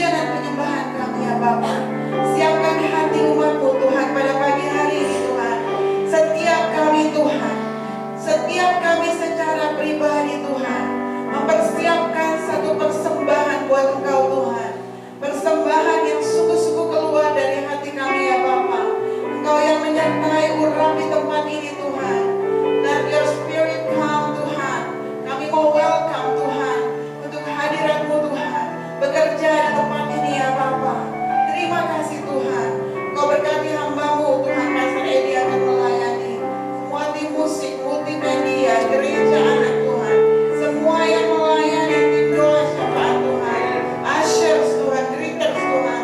pujian dan penyembahan kami ya Bapa. Siapkan hati umat-Mu Tuhan pada pagi hari ini Tuhan. Setiap kami Tuhan, setiap kami secara pribadi Tuhan, mempersiapkan satu persembahan buat Engkau Tuhan. Persembahan yang sungguh-sungguh keluar dari hati kami ya Bapa. Engkau yang menyertai urapi tempat ini Tuhan. Let your spirit come Tuhan. Kami mau welcome Tuhan untuk hadirat-Mu Tuhan, bekerja di tempat ini ya Bapa. Terima kasih Tuhan. Kau berkati hamba-Mu Tuhan, Pastor Edi akan melayani semua tim musik, multimedia, gereja anak Tuhan, semua yang melayani tim doa syafaat Tuhan, ushers Tuhan, greeters Tuhan,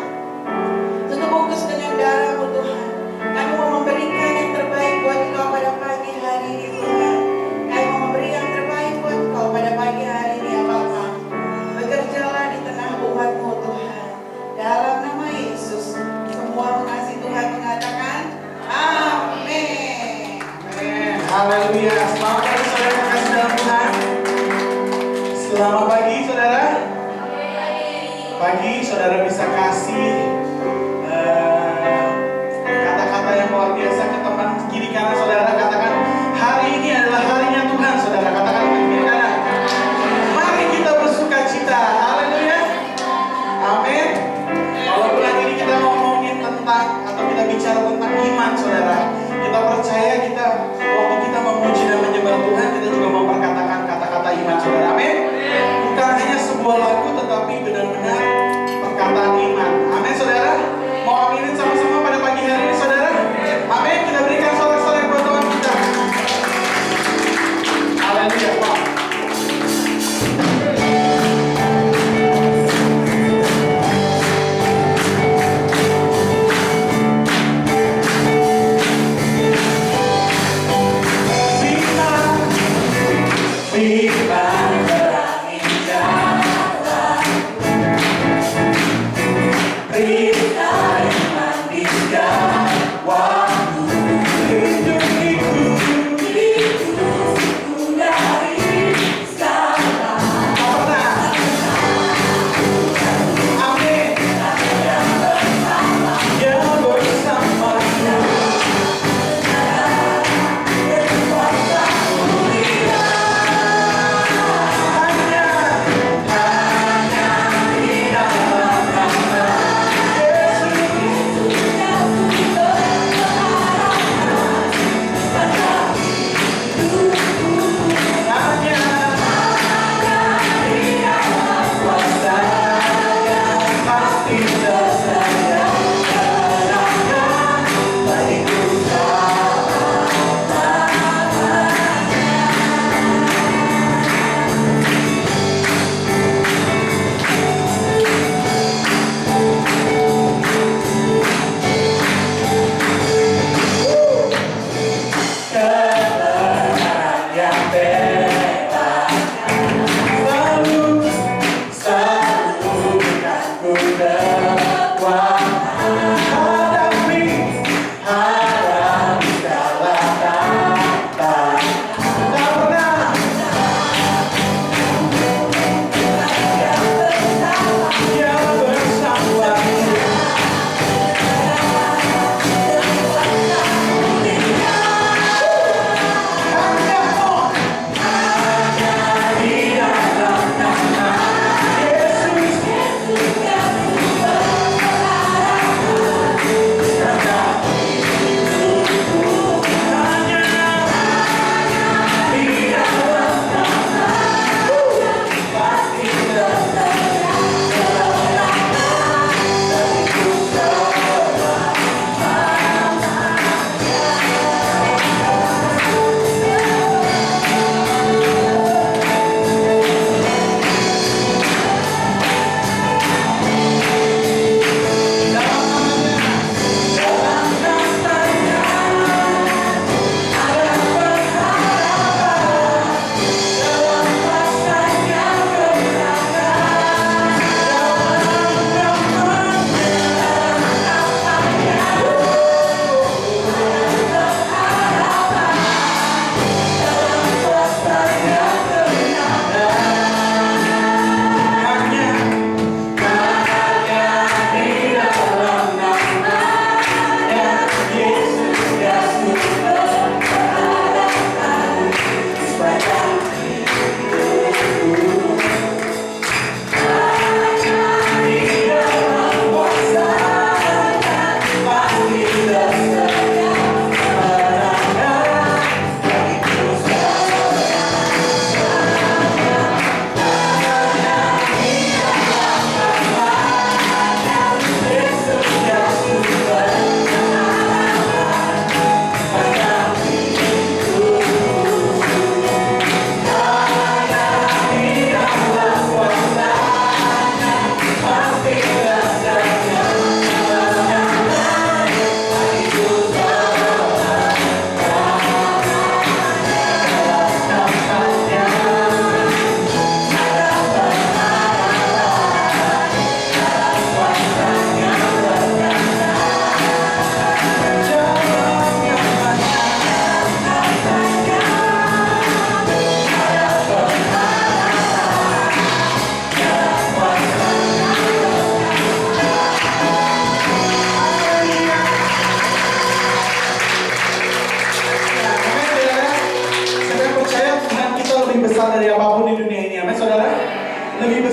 tutup bungkus dengan darah-Mu Tuhan. Kami mau memberikan yang terbaik buat Engkau pada pagi hari ini Tuhan. Kami mau memberi yang terbaik buat Engkau pada pagi hari ini ya Bapa. Bekerjalah di tengah umat-Mu Tuhan. Dalam nama Yesus, semua mengasihi Tuhan mengatakan amin. Amin. Haleluya. Selamat pagi saudara kasih dalam Tuhan. Selamat pagi saudara. Pagi saudara bisa kasih kata-kata yang luar biasa ke teman kiri kanan saudara. Katakan, hari ini adalah harinya Tuhan saudara. Katakan ke kiri kanan, mari kita bersuka cita. Haleluya. Amin. Kalau bulan ini kita ngomongin tentang atau kita bicara tentang iman saudara, kita percaya kita waktu kita memuji dan menyembah Tuhan, kita juga memperkatakan kata-kata iman saudara. Amin. Bukan hanya sebuah lagu, tetapi benar-benar perkataan iman. Amin saudara. Mau aminin sama-sama pada pagi hari ini saudara. Amin. Kita berikan sorak-sorai buat Tuhan kita.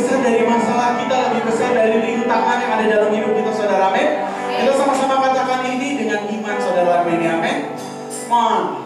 besar dari masalah kita, lebih besar dari rintangan yang ada dalam hidup kita, saudara. Amin. Kita sama-sama katakan ini dengan iman, saudara. Amin. Amin. Come on.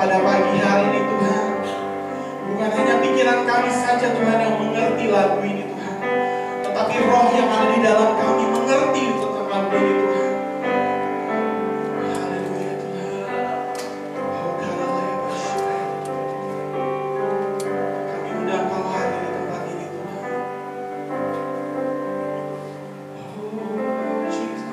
pada pagi hari ini Tuhan, bukan hanya pikiran kami saja Tuhan yang mengerti lagu ini Tuhan, tetapi roh yang ada di dalam kami mengerti tentang lagu ini Tuhan. Haleluya Tuhan. Oh Kalaya Bashaya. Kami undang Kau hadir di tempat ini Tuhan. Oh Jesus.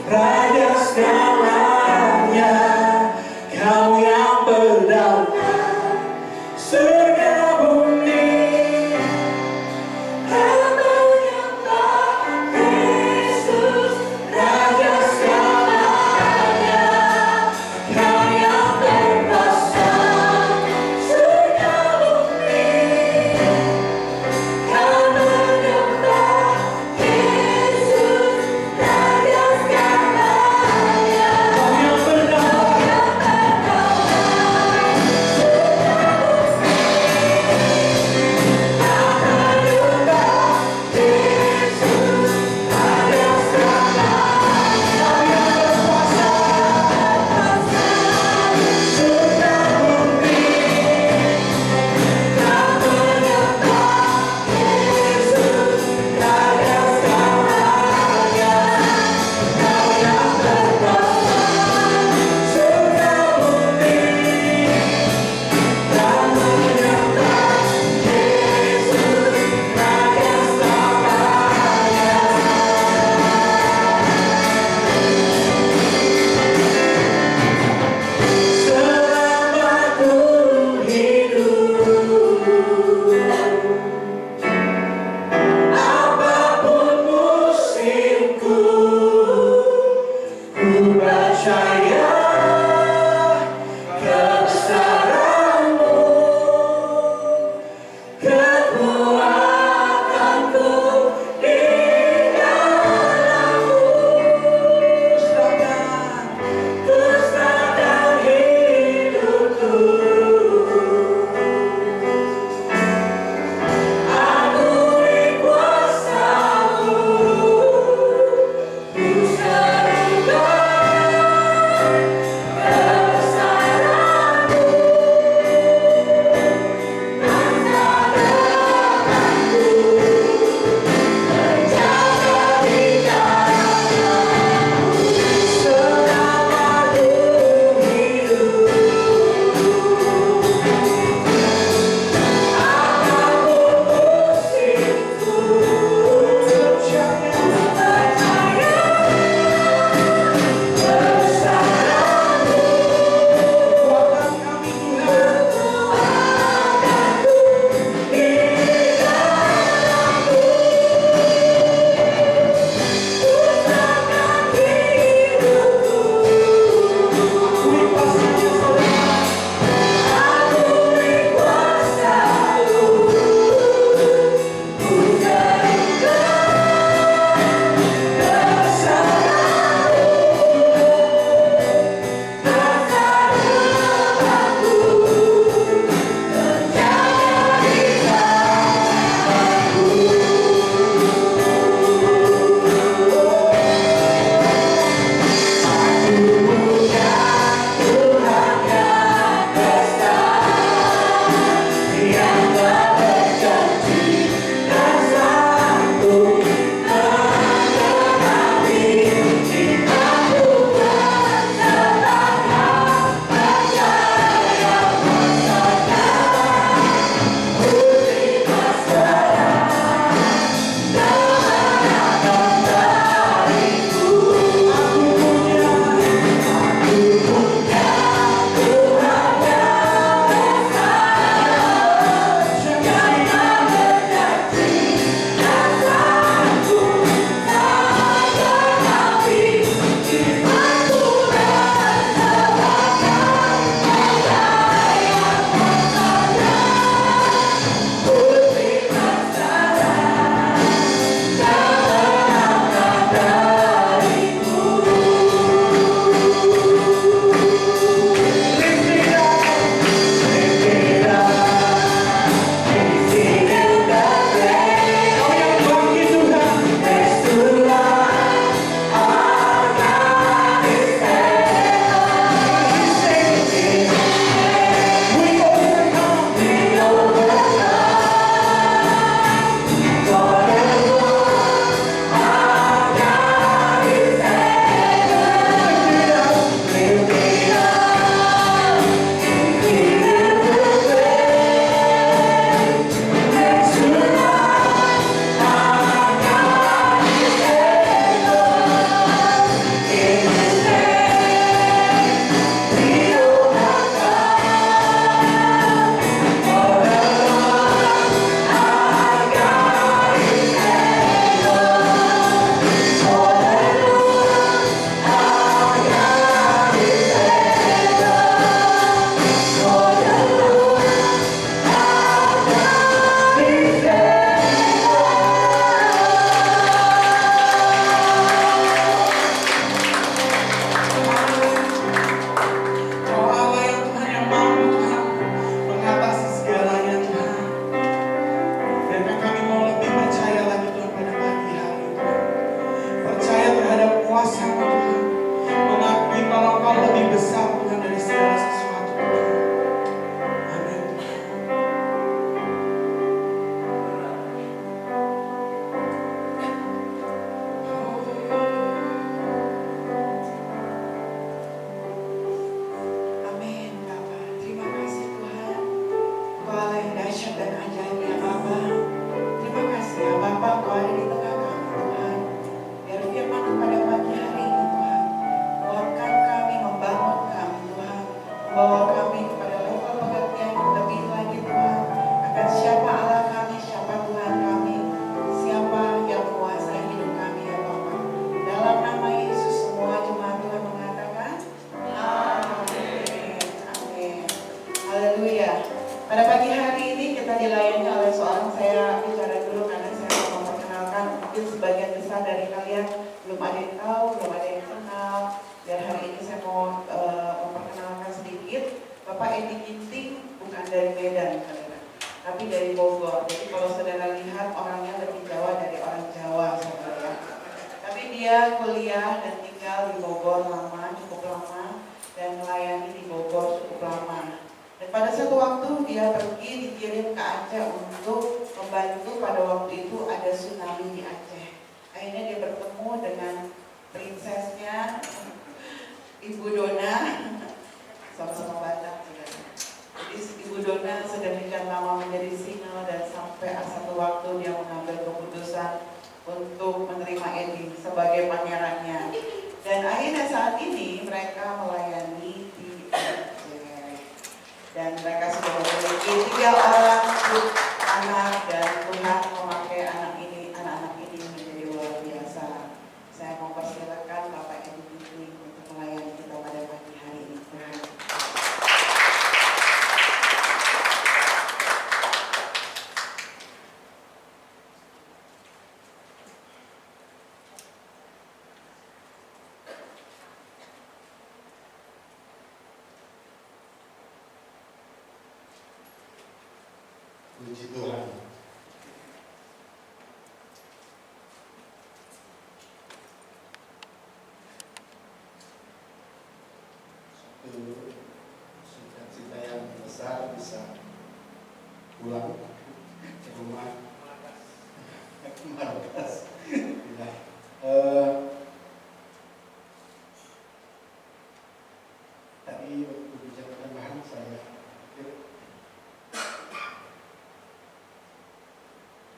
Raja segalanya, Kau yang berdaulat surga bumi. Kau menyembah Yesus, Raja segalanya, Kau yang berkuasa surga bumi. Kau menyembah Yesus, Raja segalanya, Engkau lebih besar Tuhan dari segala sesuatu Tuhan. Amin. Amin, Bapa. Terima kasih Tuhan. Engkau Allah yang dahsyat dan ajaib ya Bapa. Terima kasih ya Bapa, Engkau ada di tengah kami Tuhan. Biar firman pada pagi hari ini Tuhan, menguatkan kami, membangun kami Tuhan, membawa kami kepada level pengertian yang lebih lagi Tuhan, akan siapa Allah kami, siapa Tuhan kami, siapa yang menguasai hidup kami ya Bapa. Dalam nama Yesus semua jemaat Tuhan mengatakan, Amin. Amin. Haleluya. Pada pagi hari ini kita dilayani oleh seorang, saya bicara dulu karena saya mau memperkenalkan, mungkin sebagian besar dari kalian belum ada yang tahu, belum ada yang kenal. Dan hari ini saya mau memperkenalkan sedikit. Bapak Edi Ginting bukan dari Medan, saudara, tapi dari Bogor. Jadi kalau saudara lihat orangnya lebih Jawa dari orang Jawa, saudara. Tapi dia kuliah dan tinggal di Bogor lama, cukup lama, dan melayani di Bogor cukup lama. Dan pada satu waktu dia pergi dikirim ke Aceh untuk membantu, pada waktu itu ada tsunami di Aceh. Akhirnya dia bertemu dengan prinsesnya Ibu Dona, sama-sama Batak. Jadi Ibu Dona sedemikian lama menjadi single dan sampai satu waktu dia mengambil keputusan untuk menerima Edi sebagai pangerannya. Dan akhirnya saat ini mereka melayani di Aceh. Dan mereka sudah memiliki 3 orang anak, dan Tuhan memakai anak-anak ini menjadi luar biasa. Saya mau persilakan Bapak Edi Ginting untuk melayani kita pada pagi hari ini. Puji Tuhan. Satu sukacita yang besar bisa pulang ke rumah markas. Ya. Tadi waktu bicara tambahan saya pikir,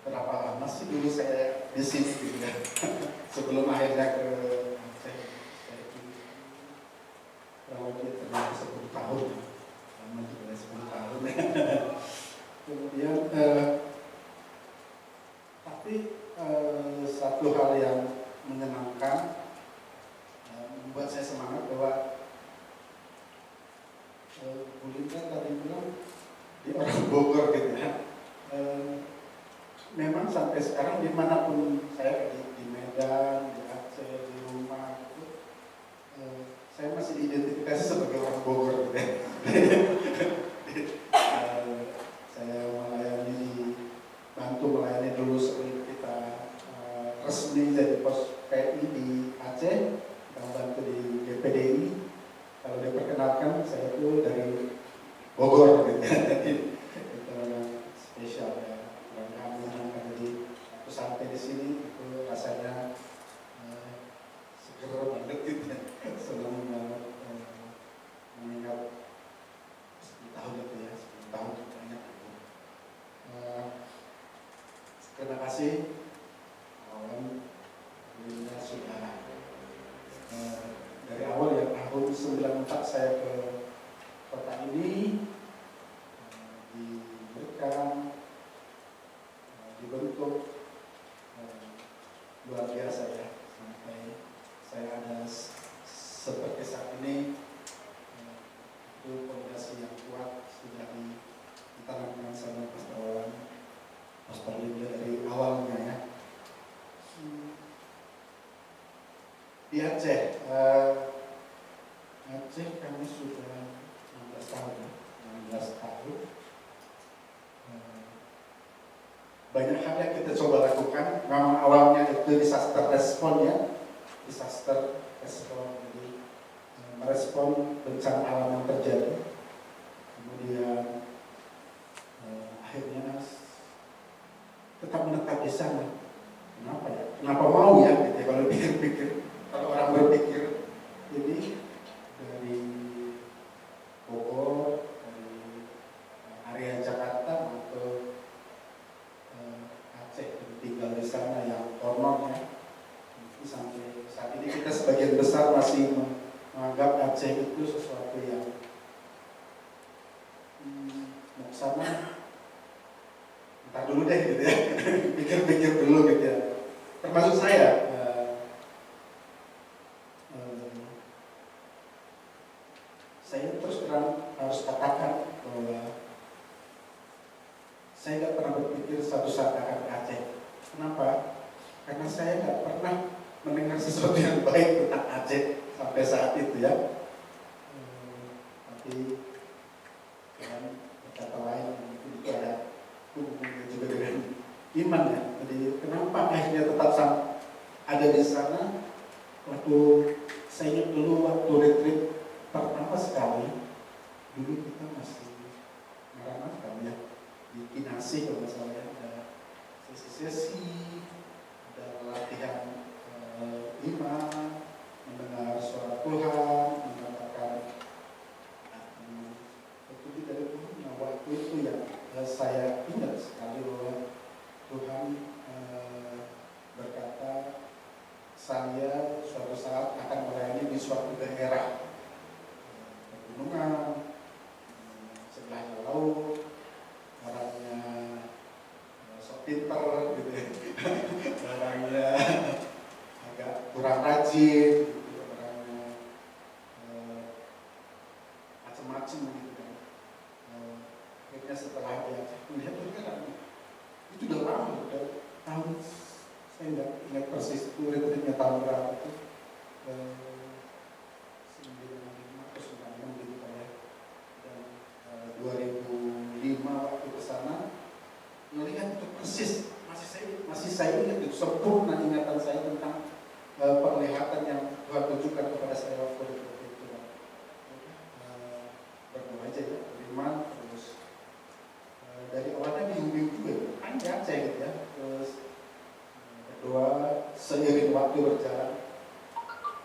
berapa lama sih dulu saya di sini gitu ya. Sebelum akhirnya ke Aceh, saya kurang lebih ternyata 10 tahun, lama juga 10 tahun. Kemudian tapi satu hal yang menyenangkan, membuat saya semangat bahwa Bu Linda tadi bilang di orang Bogor gitu ya. Memang sampai sekarang dimanapun saya di Medan, di Aceh, di rumah gitu, saya masih identifikasi sebagai orang Bogor gitu ya. Saya bantu melayani dulu sebelum kita resmi jadi pos PI di Aceh, kita bantu di DPDI. Kalau diperkenalkan saya itu dari Bogor gitu ya. Jadi itu spesial ya. Jadi aku sampai di sini itu rasanya seger banget gitu ya. Senang banget mengingat 10 tahun itu ya, 10 tahun banyak itu. Terima kasih kawan Linda sudah dari awal ya, tahun 94 saya ke kota ini, diberikan, dibentuk luar biasa ya, sampai saya ada seperti saat ini. Itu fondasi yang kuat sudah ditanamkan sama Pastor Linda dari awalnya ya. Di Aceh, Aceh kami sudah 16 tahun ya, 16 tahun. Banyak hal yang kita coba lakukan. Memang awalnya itu disaster respon ya, disaster respon. Jadi merespon bencana alam yang terjadi. Kemudian akhirnya tetap menetap di sana. Kenapa ya? Kenapa mau ya? Gitu ya, kalau pikir-pikir, kalau orang berpikir ini dari Bogor, dari area Jakarta atau Aceh tinggal di sana yang konon ya. Sampai saat ini kita sebagian besar masih menganggap Aceh itu sesuatu yang mau sana entar dulu deh gitu ya. Pikir-pikir dulu gitu ya. Termasuk saya terus terang harus katakan bahwa saya nggak pernah berpikir suatu saat akan ke Aceh. Kenapa? Karena saya nggak pernah mendengar sesuatu yang baik tentang Aceh sampai saat itu ya. Tapi dengan kata lain itu juga ada hubungannya juga dengan iman ya. Jadi kenapa akhirnya tetap ada di sana? Waktu saya ingat dulu waktu retreat pertama sekali, dulu kita masih marah-marah ya di Kinasi kalau nggak salah ya, ada sesi-sesi, ada latihan iman, mendengar suara Tuhan, mengatakan petunjuk dari Tuhan. Nah, waktu itu yang saya ingat sekali bahwa Tuhan berkata, saya suatu saat akan melayani di suatu daerah pegunungan, sebelahnya laut, orangnya sok pinter gitu ya. Orangnya agak kurang rajin gitu, orangnya macam-macam gitu kan. Akhirnya setelah dia melihat itu udah lama, udah tahun, saya nggak ingat persis itu retreatnya tahun berapa itu, 95 atau 96 gitu kan ya. Dan 2005 waktu ke sana melihat itu persis, masih saya ingat itu sempurna ingatan saya tentang penglihatan yang Tuhan tunjukkan kepada saya waktu itu. Berdoa aja ya, beriman terus dari awalnya bingung juga, hanya Aceh gitu ya. Terus berdoa seiring waktu berjalan,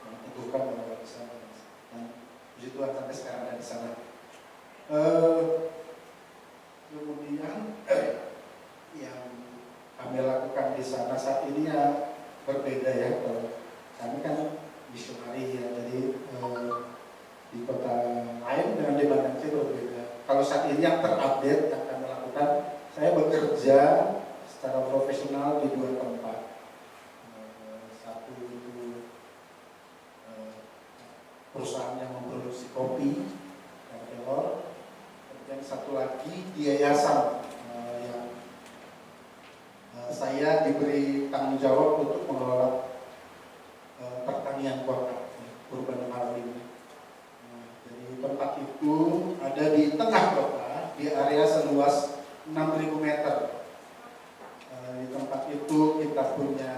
menentukan bahwa di sana. Dan puji Tuhan sampai sekarang ada di sana. Kemudian yang kami lakukan di sana saat ini ya berbeda ya. Kami kan misionari ya, jadi di kota lain dengan di Bandung itu berbeda. Kalau saat ini yang terupdate yang kami lakukan, saya bekerja secara profesional di 2 tempat. Satu itu perusahaan yang memproduksi kopi dan telur. Kemudian satu lagi di yayasan yang saya diberi tanggung jawab untuk mengelola pertanian kota Urban Farming. Jadi tempat itu ada di tengah kota, di area seluas 6.000 meter. Di tempat itu kita punya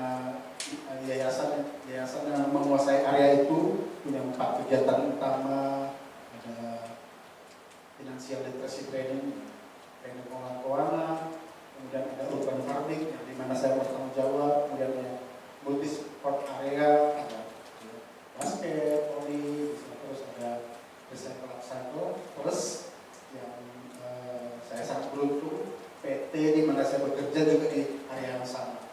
yayasan yang menguasai area itu, punya 4 kegiatan utama. Ada financial literacy training pengelolaan keuangan, kemudian ada urban farming yang dimana saya bertanggung jawab, kemudian ada multi sport area, ada basket, volley, terus ada recycle upcycle, plus yang saya sangat beruntung PT di mana saya bekerja juga di area yang sama.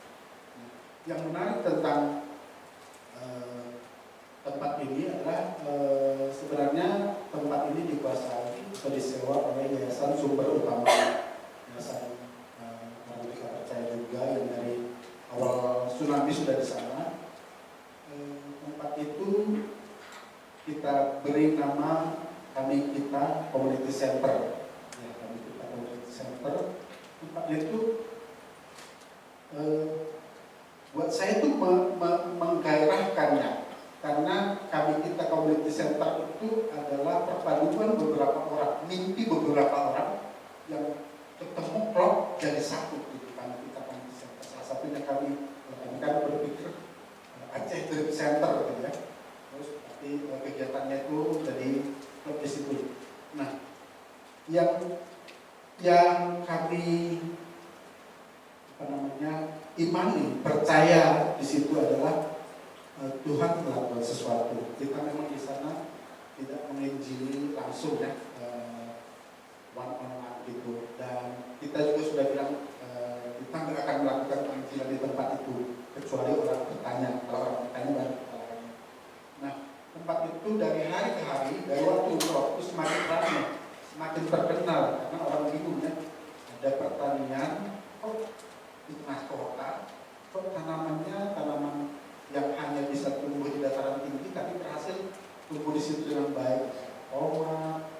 Yang menarik tentang tempat ini adalah sebenarnya tempat ini dikuasai atau disewa oleh Yayasan Sumber Utama, Yayasan orang mereka percaya juga yang dari awal tsunami sudah di sana. Tempat itu kita beri nama kita Community Center. Ya, kita Community Center. Tempat itu buat saya itu menggairahkannya. Karena kita Community Center itu adalah perpaduan beberapa orang, mimpi beberapa orang yang ketemu klop jadi satu gitu kan. Kita Community Center. Salah satunya kami kan berpikir Aceh Trip Center gitu ya. Terus tapi kegiatannya itu jadi klub di situ. Nah, yang kami imani, percaya di situ adalah Tuhan melakukan sesuatu. Kita memang di sana tidak menginjili langsung ya, one on one gitu. Dan kita juga sudah bilang kita nggak akan melakukan penginjilan di tempat itu kecuali orang bertanya. Kalau orang bertanya baru kita lakukan. Nah, tempat itu dari hari ke hari, dari waktu ke waktu semakin ramai, semakin terkenal karena orang bingung ya. Ada pertanian, di tengah kota, kok tanamannya tanaman yang hanya bisa tumbuh di dataran tinggi tapi berhasil tumbuh di situ dengan baik. Tomat,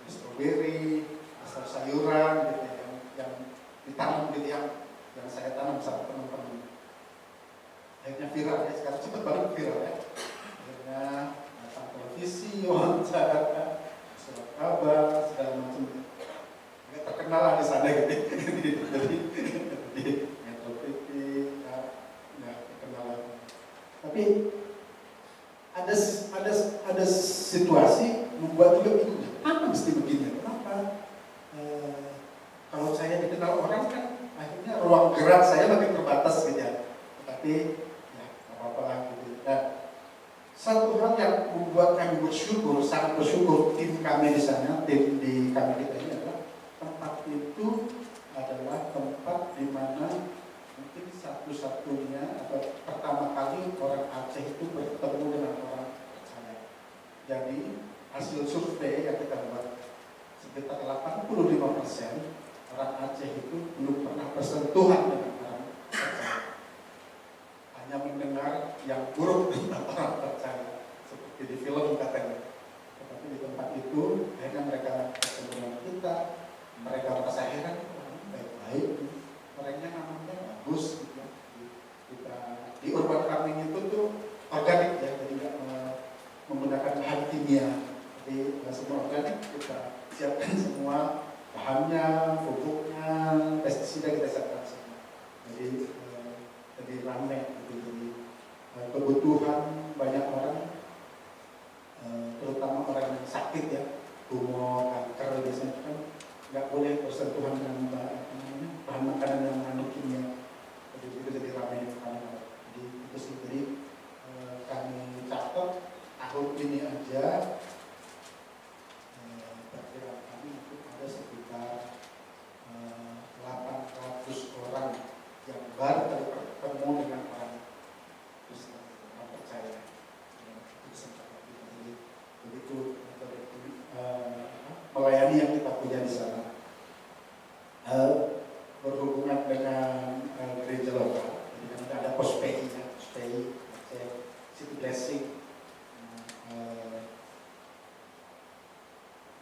stroberi, asal sayuran gitu, yang ditanam gitu, yang saya tanam sama teman-teman. Akhirnya viral ya, sekarang cepat banget viral ya. Akhirnya datang televisi, wawancara, surat kabar, segala macam. Nggak terkenal lah di sana gitu. Jadi Metro TV nggak terkenal lagi. Tapi ada situasi membuat juga bingung. Apa mesti begini? Kenapa? Kalau saya dikenal orang kan akhirnya ruang gerak saya makin terbatas gitu ya. Tapi ya apa-apa lah gitu. Nah, satu hal yang membuat kami bersyukur, sangat bersyukur tim kami di sana, tim di kami kita ini adalah tempat itu adalah tempat di mana mungkin satu-satunya atau pertama kali orang Aceh itu bertemu dengan orang percaya. Jadi hasil survei yang kita buat sekitar 85% orang Aceh itu belum pernah bersentuhan dengan orang percaya. Hanya mendengar yang buruk tentang orang percaya seperti di film katanya. Tetapi di tempat itu akhirnya mereka bertemu dengan kita, mereka merasa heran, baik-baik, orangnya namanya bagus gitu ya. Kita di urban farming itu tuh organik ya, jadi nggak menggunakan bahan kimia. Jadi semua organik, kita siapkan semua bahannya, pupuknya, pestisida kita siapkan semua. Jadi ramai. Jadi kebutuhan banyak orang, terutama orang yang sakit ya, tumor, kanker biasanya kan nggak boleh bersentuhan dengan bahan makanan yang mengandung kimia. Jadi itu jadi ramai di sana. Jadi itu sih, jadi kami catat tahun ini aja perkiraan kami itu ada sekitar 800 orang yang baru bertemu dengan orang Kristen, orang percaya. Jadi begitu melayani yang kita punya di sana. Berhubungan dengan gereja lokal, jadi kan ada POSPI ya, POSPI, City Blessing.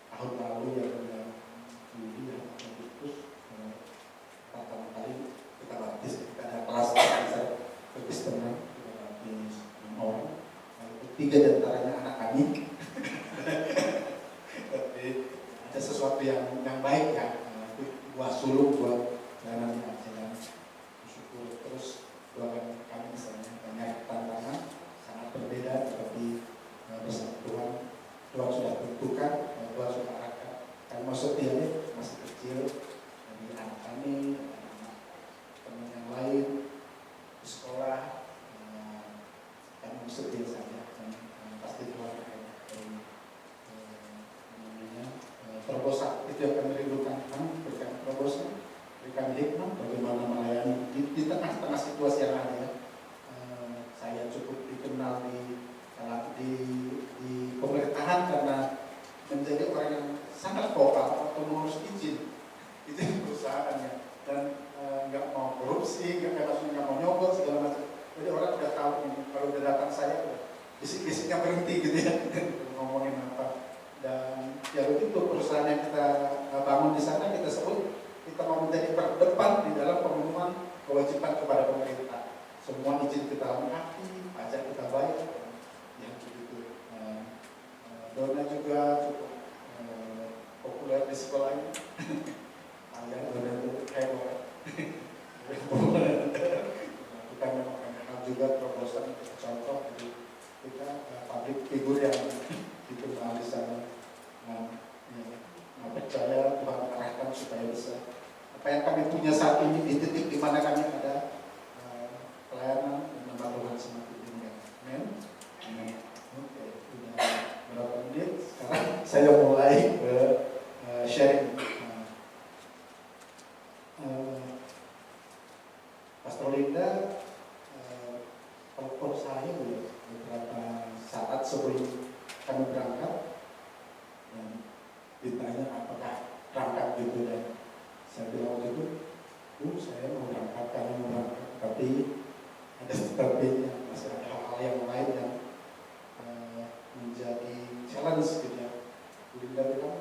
Tahun lalu yang bulan Juli ya, Agustus, pertama kali kita baptis, kita ada kelas besar Kristenan, kita baptis 6 orang, 3 diantaranya anak kami. Tapi ada sesuatu yang baik ya, buat sulung, buat jalan yang jalan bersyukur. Terus doakan kami misalnya banyak tantangan sangat berbeda, tapi bersama Tuhan sudah tentukan, Tuhan sudah arahkan. Kami masuk dia masih kecil, dari anak kami, anak teman yang lain di sekolah, kami masuk dia saja, dan pasti Tuhan akan terobosan. Itu yang kami rindukan, kami berikan terobosan, berikan hikmah bagaimana melayani di tengah-tengah situasi yang ada ya. Saya cukup dikenal di pemerintahan karena menjadi orang yang sangat vokal atau mengurus izin perusahaannya, dan nggak mau korupsi, nggak mau nyogok segala macam. Jadi orang udah tahu ini, kalau udah datang saya bisik-bisiknya berhenti gitu ya, ngomongin apa. Dan ya begitu perusahaan yang kita bangun di sana, kita sebut kita mau menjadi terdepan di dalam pemenuhan kewajiban kepada pemerintah. Semua izin kita lengkapi, pajak kita bayar, yang begitu. Dona juga cukup populer di sekolah ini. Ayah Dona itu hebat. Kita memang kenal juga terobosan contoh. Jadi kita public figure yang dikenal di sana. Percaya Tuhan arahkan supaya bisa apa yang kami punya saat ini di titik di mana kami ada pelayanan dan nama Tuhan semakin tinggi. Amin. Oke, sudah berapa menit? Sekarang saya mulai ke sharing. Pastor Linda telepon saya beberapa saat sebelum kami berangkat dan ditanya apakah berangkat gitu, dan saya bilang waktu itu, saya mau berangkat karena mau berangkat, tapi ada tapinya, masih ada hal-hal yang lain yang menjadi challenge gitu ya. Linda bilang,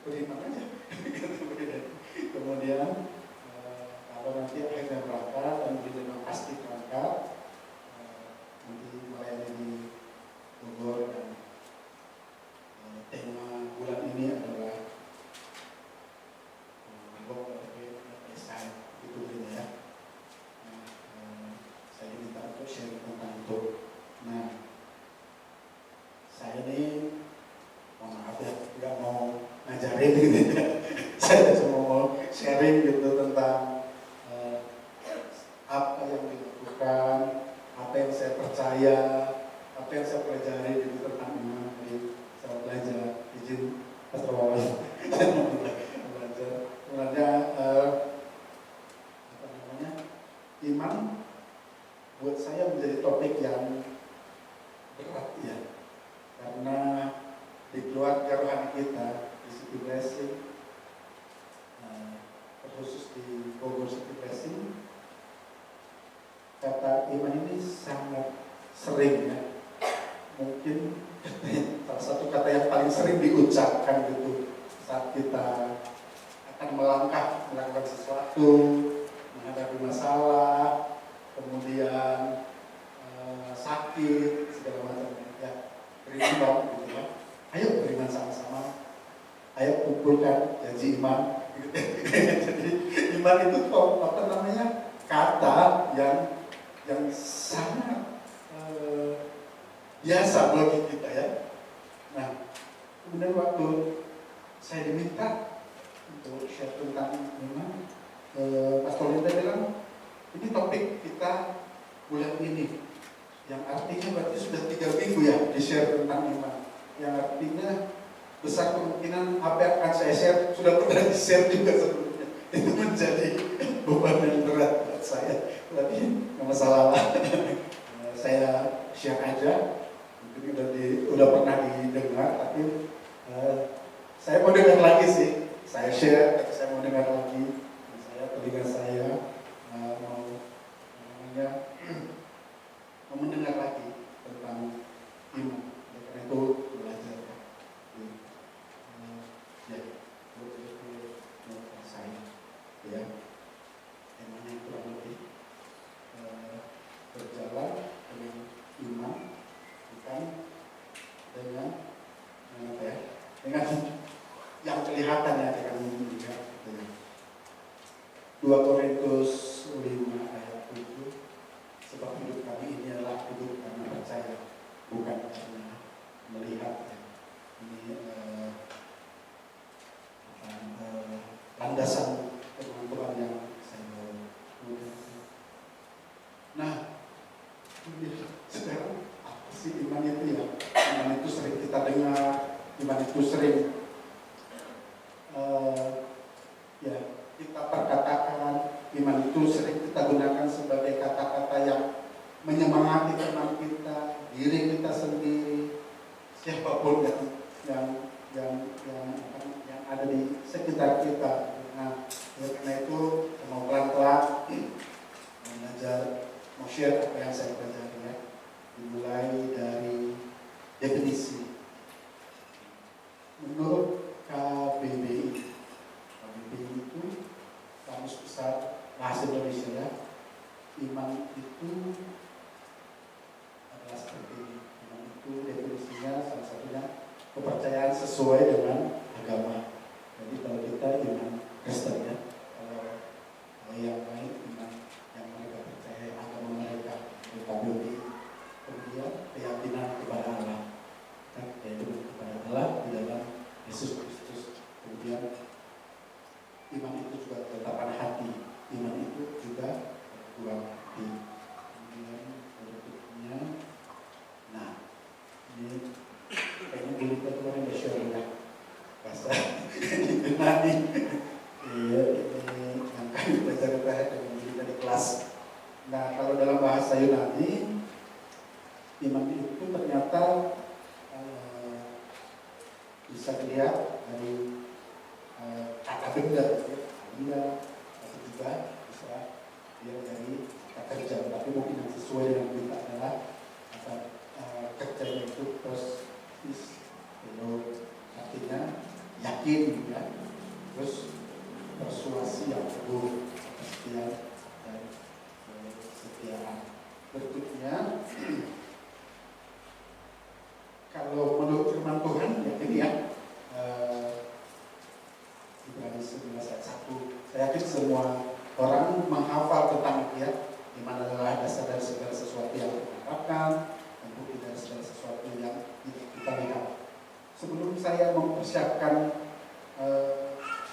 beriman aja. Kemudian kalau nanti akhirnya berangkat dan Linda pasti berangkat, nanti melayani di Bogor, dan tema bulan ini adalah Esai, itu ya. Saya minta untuk share tentang itu. Nah, saya ini maaf ya, nggak mau ngajarin gitu ya. Saya cuma mau sharing gitu tentang apa yang dilakukan, apa yang saya percaya, apa yang saya pelajari gitu tentang iman. Saya belajar, izin Pastor Wawan, saya mau belajar. Sebenarnya apa namanya, iman buat saya menjadi topik yang berat ya, karena di keluarga rohani kita di City Blessing, khusus di Bogor City Blessing, kata iman ini sangat sering ya, mungkin salah satu kata yang paling sering diucapkan gitu saat kita akan melangkah melakukan sesuatu, menghadapi masalah, kemudian sakit segala macam ya, beriman dong gitu ya. Ayo beriman sama-sama, ayo kumpulkan janji iman. Jadi iman itu kok apa namanya, kata yang sangat biasa bagi kita ya. Nah, kemudian waktu saya diminta untuk share tentang iman, Pastor Linda bilang, ini topik kita bulan ini, yang artinya berarti sudah 3 minggu ya di-share tentang iman, yang artinya besar kemungkinan apa yang akan saya share sudah pernah di-share juga sebelumnya. Itu menjadi beban yang berat buat saya, tapi nggak masalah. Saya share aja. Udah pernah didengar, tapi saya mau dengar lagi sih. Saya share, tapi saya mau dengar lagi. Telinga saya mau mendengar lagi tentang iman. Karena itu belajar ya, itu saya ya. Temanya kurang lebih berjalan dengan iman, bukan dengan apa ya, dengan yang kelihatan ya, dengan juga. 2 Korintus 5 ayat 7, sebab hidup kami ini adalah hidup karena percaya, bukan karena melihat ya. Ini landasan firman Tuhan yang saya mau. Nah, sekarang apa sih iman itu ya? Iman itu sering kita dengar, iman itu sering ya kita perkatakan, iman itu sering kita gunakan sebagai kata-kata yang menyemangati teman kita, diri kita sendiri, siapapun yang ada di sekitar kita. Nah, karena itu mau pelan-pelan belajar, mau share apa yang saya pelajari ya. Dimulai dari definisi. Menurut KBBI itu Kamus Besar Bahasa Indonesia ya, iman itu adalah seperti ini. Iman itu definisinya salah satunya kepercayaan sesuai dengan agama. Jadi kalau kita iman Kristen ya, kalau yang lain iman yang mereka percaya agama mereka, KBBI. Kemudian kayaknya dulu itu kemarin ada syariah bahasa Yunani. Iya, ini yang kami belajar dengan diri dari kelas. Nah, kalau dalam bahasa Yunani, iman itu ternyata bisa dilihat dari kata benda, ya. Benda, atau juga bisa dilihat dari kata kerja. Tapi mungkin yang sesuai dengan kita adalah kata kerjanya itu persis, artinya yakin, ya. Terus persuasi yang teguh, kepastian dan kesetiaan. Berikutnya, kalau menurut firman Tuhan, ya ini ya, Ibrani 11 ayat 1. Saya yakin semua orang menghafal tentang itu ya, di mana adalah dasar dari segala sesuatu yang kita harapkan dan bukti dari segala sesuatu yang tidak kita lihat. Sebelum saya mempersiapkan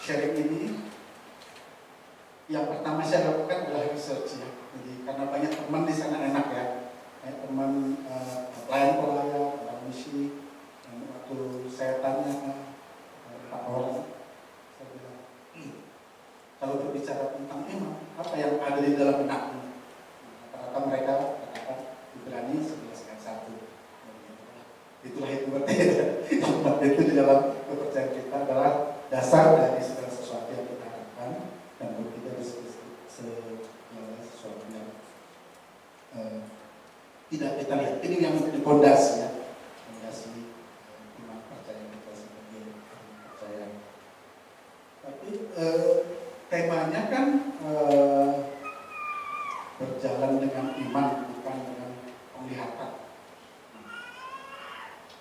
sharing ini, yang pertama saya lakukan adalah research ya. Jadi karena banyak teman di sana enak ya, teman pelayan-pelayan, orang misi, dan waktu saya tanya Pak orang, saya bilang, kalau berbicara tentang iman, apa yang ada di dalam benakmu? Rata-rata mereka katakan Ibrani 11 ayat 1. Itulah itu berarti itu di dalam kepercayaan kita adalah dasar dari segala sesuatu yang kita harapkan dan bukti dari segala sesuatu yang tidak kita lihat. Ini yang menjadi pondasi ya, pondasi iman percaya kita sebagai percaya. Tapi temanya kan berjalan dengan iman, bukan dengan penglihatan.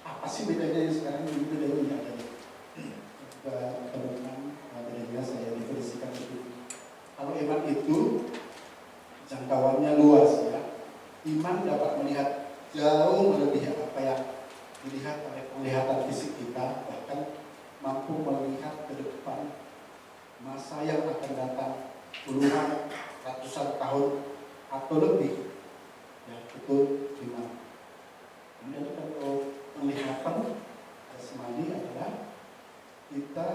Apa sih bedanya yang sekarang ini bedanya ada? Teman-teman, bedanya saya definisikan begitu. Kalau iman itu jangkauannya luas ya. Iman dapat melihat jauh melebihi apa yang dilihat oleh penglihatan fisik kita, bahkan mampu melihat ke depan masa yang akan datang puluhan, ratusan tahun atau lebih. Ya, itu iman. Kemudian kalau penglihatan jasmani adalah kita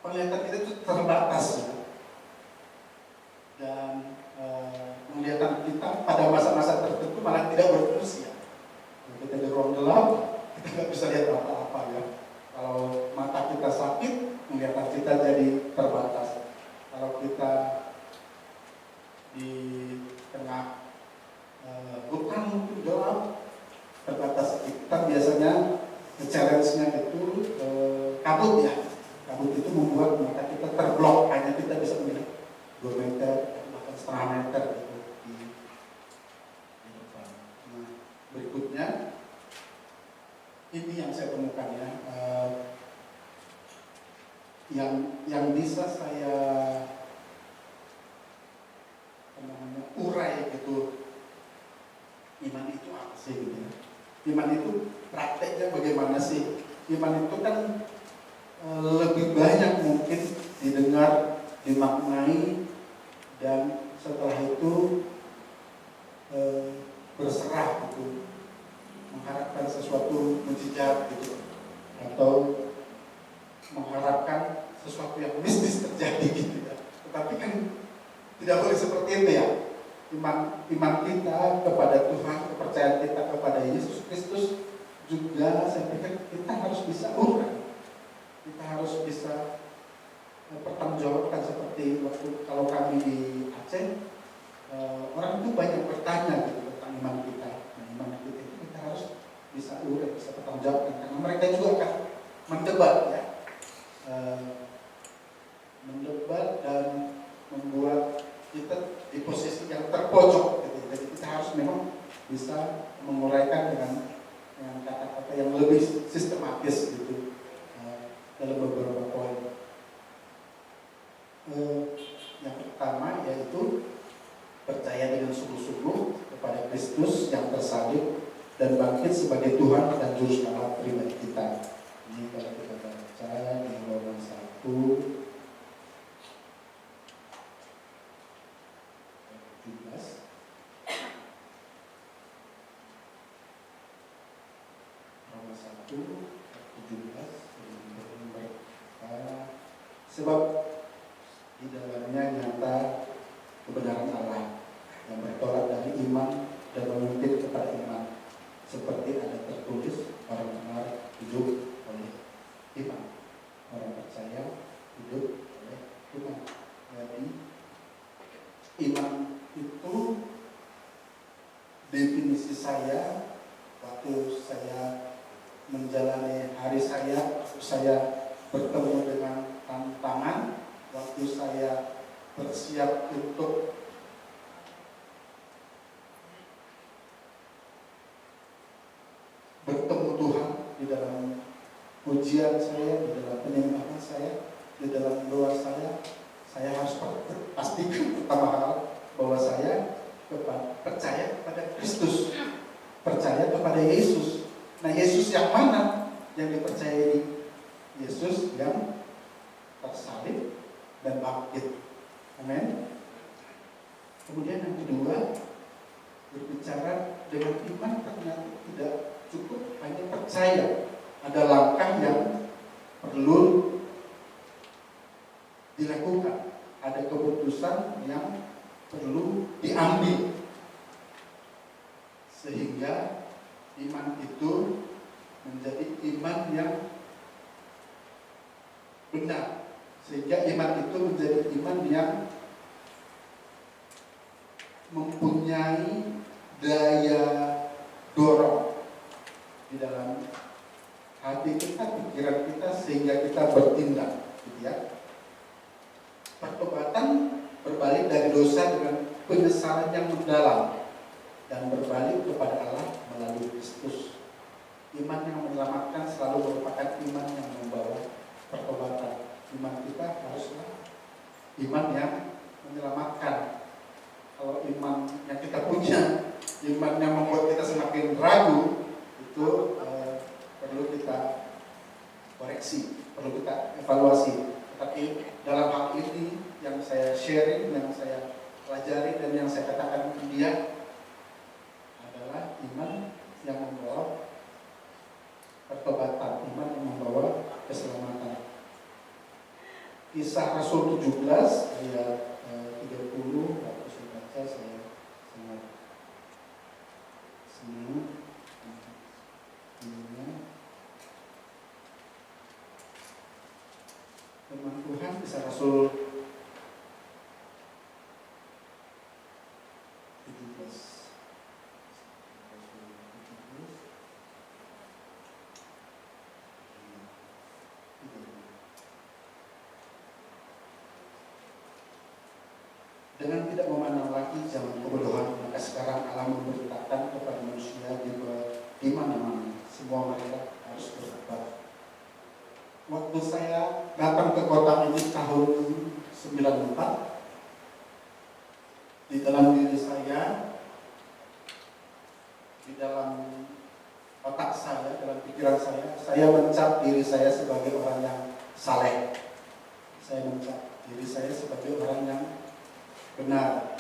penglihatan kita itu terbatas ya. Dan penglihatan kita pada masa-masa tertentu malah tidak berfungsi ya. Kalau kita di ruang gelap, kita nggak bisa lihat apa-apa ya. Kalau mata kita sakit, penglihatan kita jadi terbatas. Kalau kita di tengah hutan mungkin gelap, terbatas. Kita biasanya challenge-nya itu kabut ya. Kabut itu membuat mata kita terblok, hanya kita bisa melihat 2 meter, bahkan setengah meter gitu di depan. Nah, berikutnya ini yang saya temukan ya, yang bisa saya urai gitu, iman itu apa sih gitu ya? Iman itu prakteknya bagaimana sih? Iman itu kan lebih banyak mungkin didengar, dimaknai, dan setelah itu berserah gitu, mengharapkan sesuatu mujizat gitu, atau mengharapkan sesuatu yang mistis terjadi gitu ya. Tetapi kan tidak boleh seperti itu ya. Iman kita kepada Tuhan, kepercayaan kita kepada Yesus Kristus juga saya pikir kita harus bisa urai. Kita harus bisa pertanggungjawabkan seperti waktu kalau kami di Aceh, orang itu banyak bertanya gitu tentang iman kita. Nah, iman kita itu kita harus bisa urai, bisa pertanggungjawabkan karena mereka juga akan mendebat ya, mendebat dan membuat kita di posisi yang terpojok gitu. Jadi kita harus memang bisa menguraikan dengan kata-kata yang lebih sistematis gitu dalam beberapa poin. Yang pertama yaitu percaya dengan sungguh-sungguh kepada Kristus yang tersalib dan bangkit sebagai Tuhan dan Juru Selamat pribadi kita. Ini kalau kita baca di Roma 1 17. 1 17 sebab di dalamnya nyata kebenaran Allah yang bertolak dari iman dan memimpin kepada iman, seperti ada tertulis, orang benar hidup oleh iman, orang percaya hidup oleh iman. Jadi iman itu definisi saya waktu saya menjalani hari saya, waktu saya bertemu dengan tantangan, waktu saya bersiap untuk bertemu Tuhan di dalam ujian saya, di dalam penyembahan saya, di dalam doa saya harus pastikan pertama hal bahwa saya percaya kepada Kristus, percaya kepada Yesus. Nah, Yesus yang mana yang dipercayai? Yesus yang tersalib dan bangkit. Amin. Kemudian yang kedua, berbicara dengan iman ternyata tidak cukup hanya percaya. Ada langkah yang perlu dilakukan, ada keputusan yang perlu diambil, sehingga iman itu menjadi iman yang benar, sehingga iman itu menjadi iman yang mempunyai daya dorong di dalam hati kita, pikiran kita, sehingga kita bertindak, gitu ya. Pertobatan berbalik dari dosa dengan penyesalan yang mendalam dan berbalik kepada Allah melalui Kristus. Iman yang menyelamatkan selalu merupakan iman yang membawa pertobatan. Iman kita haruslah iman yang menyelamatkan. Kalau iman yang kita punya, iman yang membuat kita semakin ragu, itu perlu kita koreksi, perlu kita evaluasi. Tapi dalam hal ini yang saya sharing, yang saya pelajari dan yang saya katakan ke dia adalah iman yang membawa pertobatan, iman yang membawa keselamatan. Kisah Rasul 17 ayat 30, waktu saya baca saya sangat senang. Firman Tuhan, Kisah Rasul 17. Dengan tidak memandang lagi zaman kebodohan, maka sekarang Allah memberitakan kepada manusia di mana-mana semua mereka harus bertobat. Waktu saya datang ke kota ini tahun 94, di dalam diri saya, di dalam otak saya, dalam pikiran saya mencap diri saya sebagai orang yang saleh. Saya mencap diri saya sebagai orang yang benar.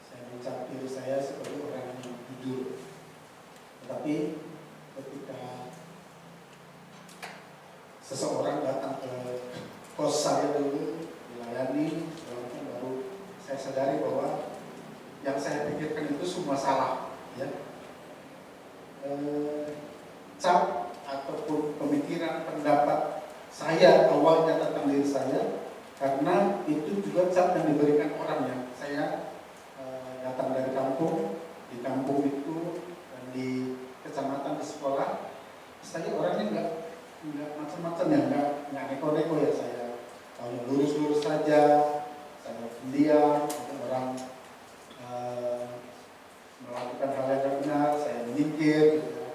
Saya mencap diri saya sebagai orang yang jujur. Tetapi ketika seseorang datang ke kos saya dulu, dilayani, baru saya sadari bahwa yang saya pikirkan itu semua salah, ya. Cap ataupun pemikiran, pendapat saya awalnya tentang diri saya, karena itu juga cap yang diberikan orang yang saya datang dari kampung. Di kampung itu dan di kecamatan, di sekolah, saya orangnya nggak macam-macam ya, nggak neko-neko ya. Saya lurus-lurus saja, saya pendiam, ada orang melakukan hal yang benar, saya menyingkir, gitu.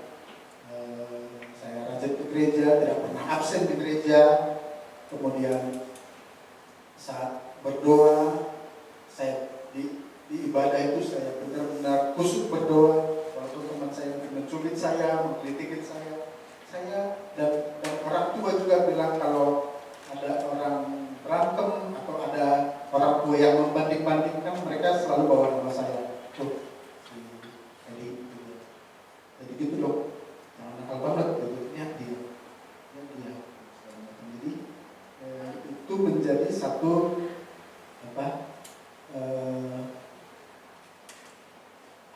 Saya rajin ke gereja, tidak pernah absen di gereja. Kemudian saat berdoa, saya di ibadah itu saya benar-benar khusyuk berdoa. Walaupun teman saya menculik saya, mengkritik saya dan orang tua juga bilang kalau ada orang berantem atau ada orang tua yang membanding-bandingkan, mereka selalu bawa nama saya. Jadi gitu loh, jangan nakal banget. menjadi satu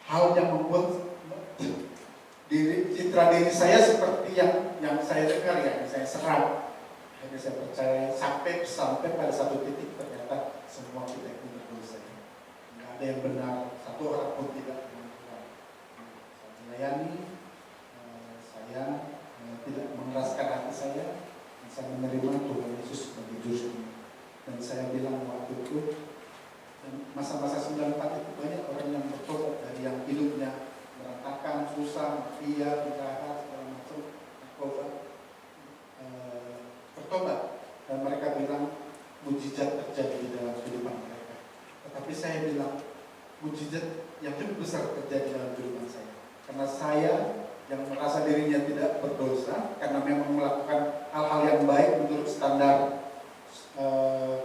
hal yang membuat citra diri saya seperti yang saya dengar, yang saya serap. Akhirnya saya percaya sampai pada satu titik ternyata semua kita itu berdosa. Tidak ada yang benar, satu orang pun tidak dengan Tuhan. Saya melayani, saya tidak mengeraskan hati saya menerima Tuhan Yesus sebagai juru selamat. Dan saya bilang waktu itu, masa-masa 94 itu banyak orang yang bertobat dari yang hidupnya berantakan, susah, mafia, penjahat, segala macam, narkoba, bertobat. Dan mereka bilang mujizat terjadi di dalam kehidupan mereka. Tetapi saya bilang mujizat yang lebih besar terjadi dalam kehidupan saya. Karena saya yang merasa dirinya tidak berdosa, karena memang melakukan hal-hal yang baik menurut standar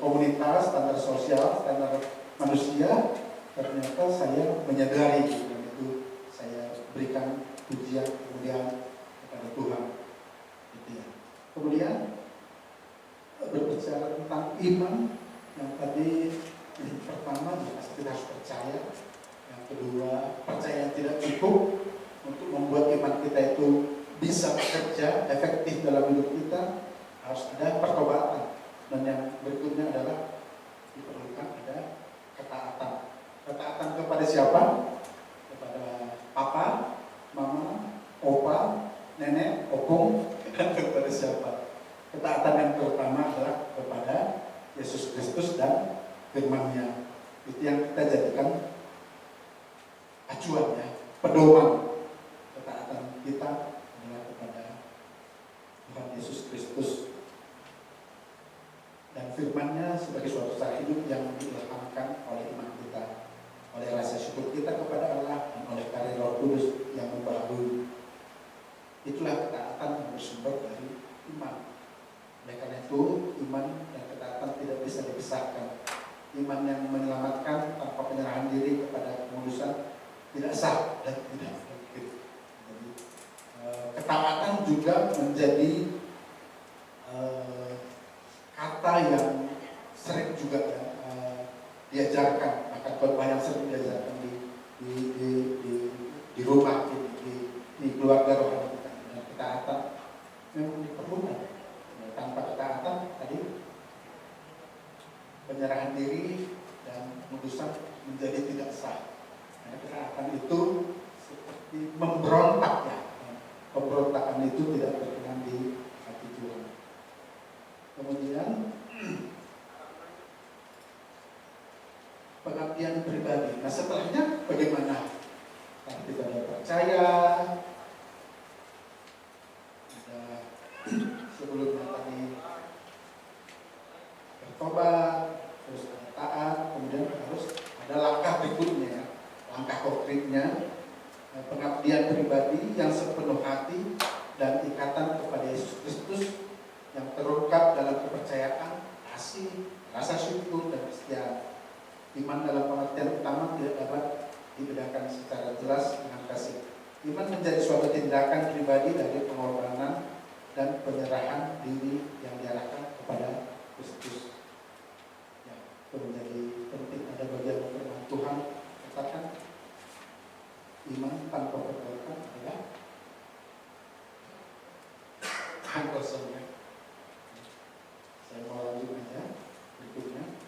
komunitas, standar sosial, standar manusia, ternyata saya menyadari dan itu saya berikan pujian kemudian kepada Tuhan. Gitu ya. Kemudian berbicara tentang iman yang tadi pertama ya kita harus percaya, yang kedua percaya yang tidak cukup untuk membuat iman kita itu bisa bekerja efektif dalam hidup kita, harus ada pertobatan. Dan yang berikutnya adalah diperlukan ada ketaatan. Ketaatan kepada siapa? Kepada papa, mama, opa, nenek, opung, dan kepada siapa? Ketaatan yang pertama adalah kepada Yesus Kristus dan firman-Nya. Itu yang kita jadikan acuan ya, pedoman. Ketaatan kita adalah kepada Tuhan Yesus Kristus dan firman-Nya sebagai suatu cara hidup yang diilhamkan oleh iman kita, oleh rasa syukur kita kepada Allah dan oleh karya Roh Kudus yang membaharui. Itulah ketaatan yang bersumber dari iman. Oleh karena itu iman dan ketaatan tidak bisa dipisahkan. Iman yang menyelamatkan tanpa penyerahan diri kepada pengudusan tidak sah dan tidak mungkin. Jadi ketaatan juga menjadi kata yang sering juga diajarkan, bahkan khotbah yang sering diajarkan di rumah, di keluarga rohani kita. Dan ketaatan memang diperlukan. Tanpa ketaatan tadi penyerahan diri dan pengudusan menjadi tidak sah. Karena ketaatan itu seperti memberontak ya. Pemberontakan itu tidak berkenan di hati Tuhan. Kemudian pengabdian pribadi. Nah setelahnya bagaimana? Kalau kita sudah percaya, sebelumnya tadi bertobat, terus taat, kemudian harus ada langkah berikutnya, langkah konkretnya, pengabdian pribadi yang sepenuh hati dan ikatan kepada Yesus Kristus yang terungkap dalam kepercayaan, kasih, rasa syukur dan kesetiaan. Iman dalam pengertian utama tidak dapat dibedakan secara jelas dengan kasih. Iman menjadi suatu tindakan pribadi dari pengorbanan dan penyerahan diri yang diarahkan kepada Kristus. Ya, itu menjadi penting. Ada bagian firman Tuhan katakan iman tanpa perbuatan adalah hal kosong ya. Saya mau lanjut aja berikutnya.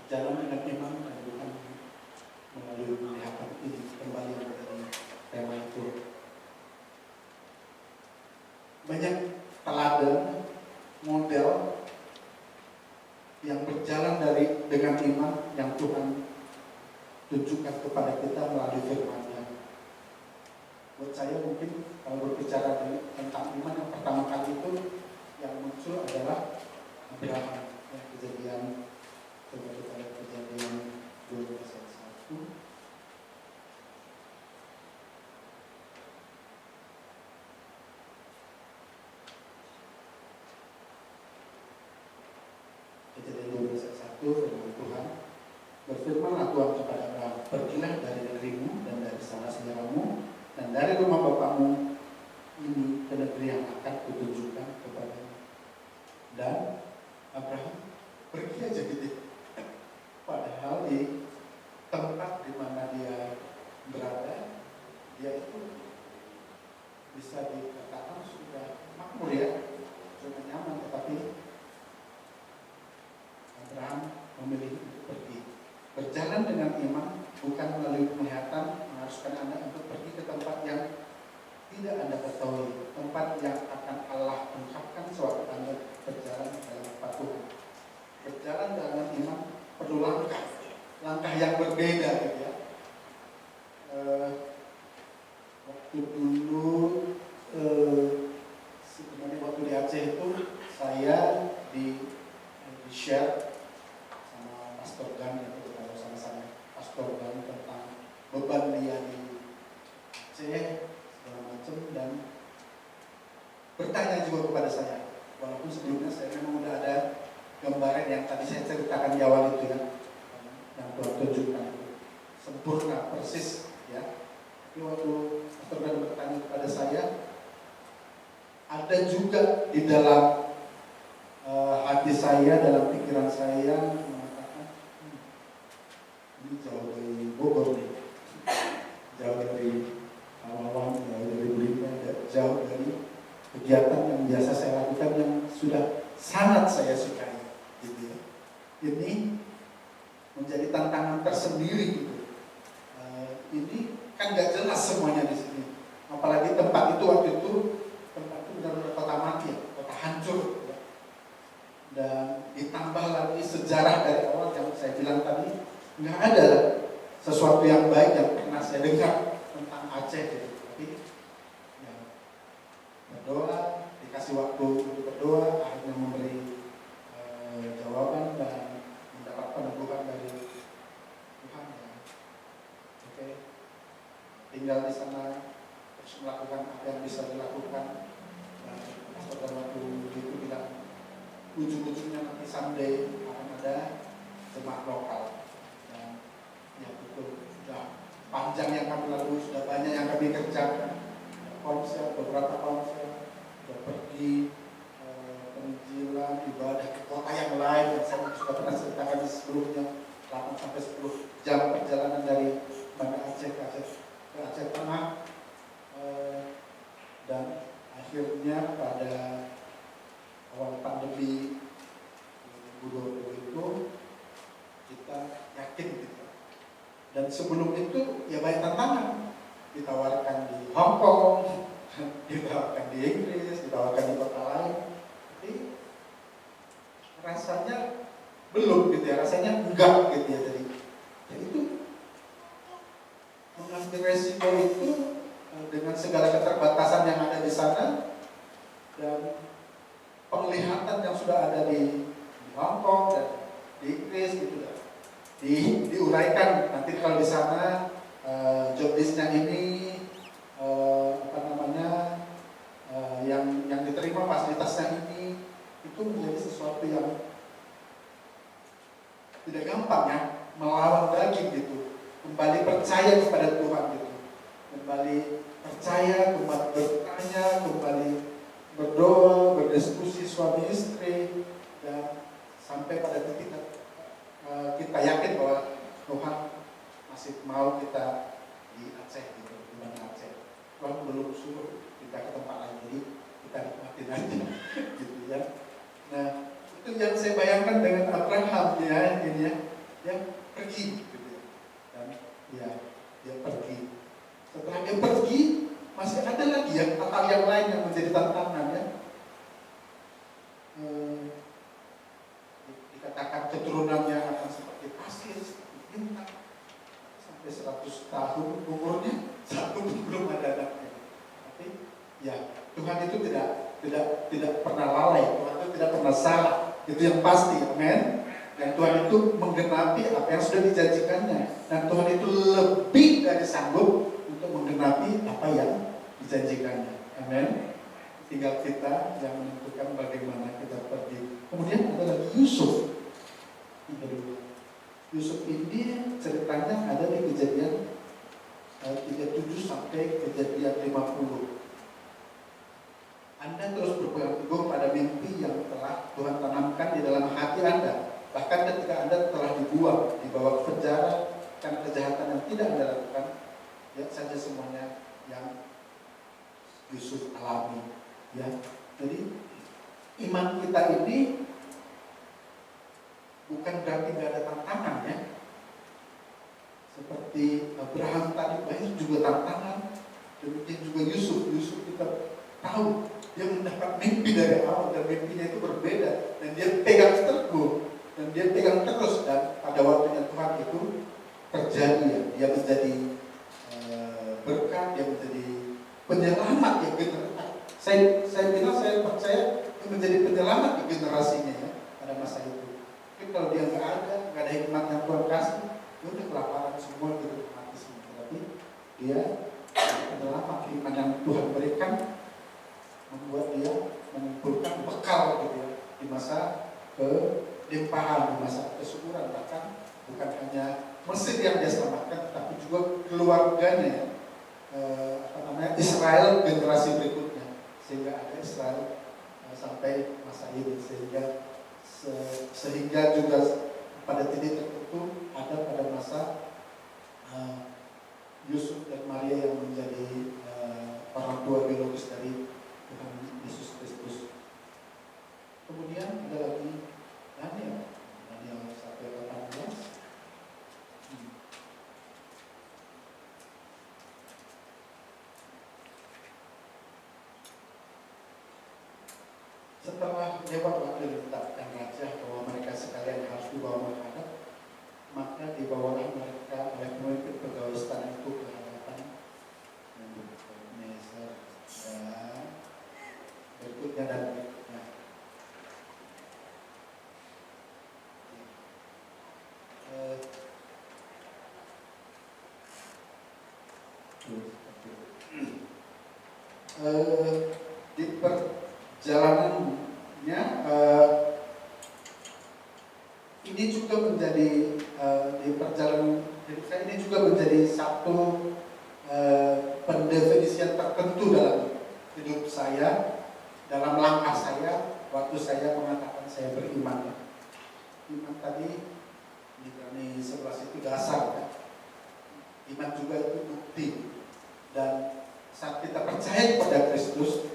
Jalan dengan iman dan bukan melalui penglihatan ini kembali dari tema itu. Banyak teladan model yang berjalan dengan iman yang Tuhan tunjukkan kepada kita melalui firman-Nya. Buat saya mungkin kalau berbicara tentang iman yang pertama kali itu yang muncul adalah Abraham. Yang kejadian, coba kita lihat kejadian 12 ayat 1. Kejadian 12 ayat 1 firman Tuhan. Berfirmanlah Tuhan kepada Abraham, pergilah dari negerimu dan dari sanak saudaramu dan dari rumah bapakmu ini ke negeri yang akan kutunjukkan kepadamu. Dan bisa dikatakan sudah makmur ya, sudah nyaman, tetapi Abraham memilih untuk pergi. Berjalan dengan iman bukan melalui penglihatan mengharuskan Anda untuk pergi ke tempat yang tidak Anda ketahui, tempat yang akan Allah ungkapkan sewaktu Anda berjalan dalam kepatuhan. Berjalan dalam iman perlu langkah yang berbeda gitu ya. Waktu dulu sebenarnya waktu di Aceh itu saya di share sama Pastor Gan, itu kalau sama-sama Pastor Gan tentang beban dia di Aceh segala macam, dan bertanya juga kepada saya, walaupun sebelumnya saya memang udah ada gambaran yang tadi saya ceritakan di awal itu ya, yang Tuhan tunjukkan itu sempurna persis ya. Tapi waktu Pastor Gan bertanya kepada saya, ada juga di dalam hati saya, dalam pikiran saya mengatakan, ini jauh dari Bogor nih, jauh dari awal-awal, jauh dari Bulimba, jauh dari kegiatan yang biasa saya lakukan yang sudah sangat saya sukai, gitu ya. Ini menjadi tantangan tersendiri gitu. Ini kan nggak jelas semuanya di sini, apalagi tempat itu waktu itu tempat itu benar-benar kota mati, kota hancur. Dan ditambah lagi sejarah dari awal yang saya bilang tadi, nggak ada sesuatu yang baik yang pernah saya dengar tentang Aceh gitu. Tapi ya, berdoa, dikasih waktu untuk berdoa, akhirnya memberi jawaban dan mendapat peneguhan dari Tuhan ya. Oke, tinggal di sana terus melakukan apa yang bisa dilakukan. Dan Pastor waktu itu bilang, ujung-ujungnya nanti someday akan ada jemaat lokal. Dan ya betul, sudah panjang yang kami lalui, sudah banyak yang kami kerjakan. Konser, beberapa konser, sudah pergi penginjilan, ibadah ke kota yang lain yang saya sudah pernah ceritakan sebelumnya, 8-10 jam perjalanan dari Banda Aceh ke Aceh Tengah. Dan akhirnya pada awal pandemi 2020 itu kita yakin gitu. Dan sebelum itu ya banyak tantangan, ditawarkan di Hong Kong, ditawarkan di Inggris, ditawarkan di kota lain, tapi rasanya belum gitu ya, rasanya enggak gitu ya. Jadi ya itu mengambil resiko itu dengan segala keterbatasan yang ada di sana dan penglihatan yang sudah ada di Hong Kong dan di Inggris gitu ya, diuraikan nanti kalau di sana job listnya ini yang diterima fasilitasnya ini, itu menjadi sesuatu yang tidak gampang ya, melawan daging gitu, kembali percaya kepada Tuhan gitu, kembali percaya, kembali bertanya, kembali berdoa, berdiskusi suami istri, dan sampai pada titik kita yakin bahwa Tuhan masih mau kita di Aceh gitu, di mana Aceh. Tuhan belum suruh kita ke tempat lain, jadi kita nikmatin aja gitu ya. Nah, itu yang saya bayangkan dengan Abraham ya, ini ya, yang pergi gitu ya. Dan ya, dia pergi. Setelah dia pergi, masih ada lagi hal yang lain yang menjadi tantangan ya. Dikatakan keturunannya akan seperti pasir, seperti bintang, sampai 100 tahun umurnya, satu belum ada anaknya. Tapi ya Tuhan itu tidak pernah lalai, Tuhan itu tidak pernah salah, itu yang pasti, amin. Dan Tuhan itu menggenapi apa yang sudah dijanjikannya, dan Tuhan itu lebih dari sanggup untuk menggenapi apa yang dijanjikannya, amin. Tinggal kita yang menentukan bagaimana kita pergi. Kemudian ada lagi Yusuf. Yusuf ini ceritanya ada di Kejadian 37 sampai Kejadian 50. Anda terus berpegang teguh pada mimpi yang telah Tuhan tanamkan di dalam hati Anda. Bahkan ketika Anda telah dibuang, dibawa ke penjara karena kejahatan yang tidak Anda lakukan, lihat saja semuanya yang Yusuf alami, ya. Jadi iman kita ini bukan berarti nggak ada tantangan, ya. Seperti Abraham tadi, banyak juga tantangan. Demikian juga Yusuf kita tahu dia mendapat mimpi dari awal dan mimpinya itu berbeda dan dia pegang teguh dan dia pegang terus, dan pada waktunya Tuhan itu terjadi, ya. Dia menjadi berkat, dia menjadi penyelamat, ya. Saya bilang, saya percaya dia menjadi penyelamat di generasinya, ya, pada masa itu. Tapi kalau dia nggak ada hikmat yang Tuhan kasih, dia udah kelaparan semua gitu, mati semua. Tapi dia penyelamat, iman yang Tuhan berikan membuat dia mengumpulkan bekal gitu, ya, di masa kelimpahan, di masa kesyukuran. Bahkan bukan hanya Mesir yang dia selamatkan, tapi juga keluarganya, Israel generasi berikutnya, sehingga ada Israel sampai masa ini, sehingga juga pada titik tertentu ada pada masa Yusuf dan Maria yang menjadi orang tua biologis dari Tuhan Yesus Kristus. Kemudian ada lagi Daniel 1:18. Setelah lewat waktu ditetapkan raja bahwa mereka sekalian harus dibawa menghadap, maka dibawalah mereka oleh pemimpin pegawai istana itu ke hadapan Nebukadnezar, dan berikutnya. Di perjalanannya ini juga menjadi di perjalanan hidup saya ini juga menjadi satu pendefinisian tertentu dalam hidup saya, dalam langkah saya waktu saya mengatakan saya beriman. Iman tadi di Ibrani 11 itu dasar, ya. Iman juga itu bukti, dan saat kita percaya kepada Kristus,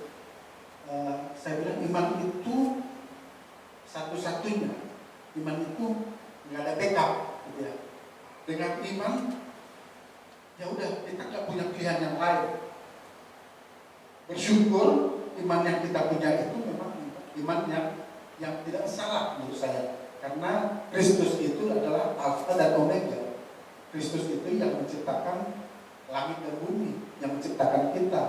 saya bilang iman itu satu-satunya. Iman itu nggak ada backup, gitu, ya. Dengan iman, ya udah, kita nggak punya pilihan yang lain. Bersyukur iman yang kita punya itu memang iman yang tidak salah menurut saya, karena Kristus itu adalah Alfa dan Omega. Kristus itu yang menciptakan langit dan bumi, yang menciptakan kita,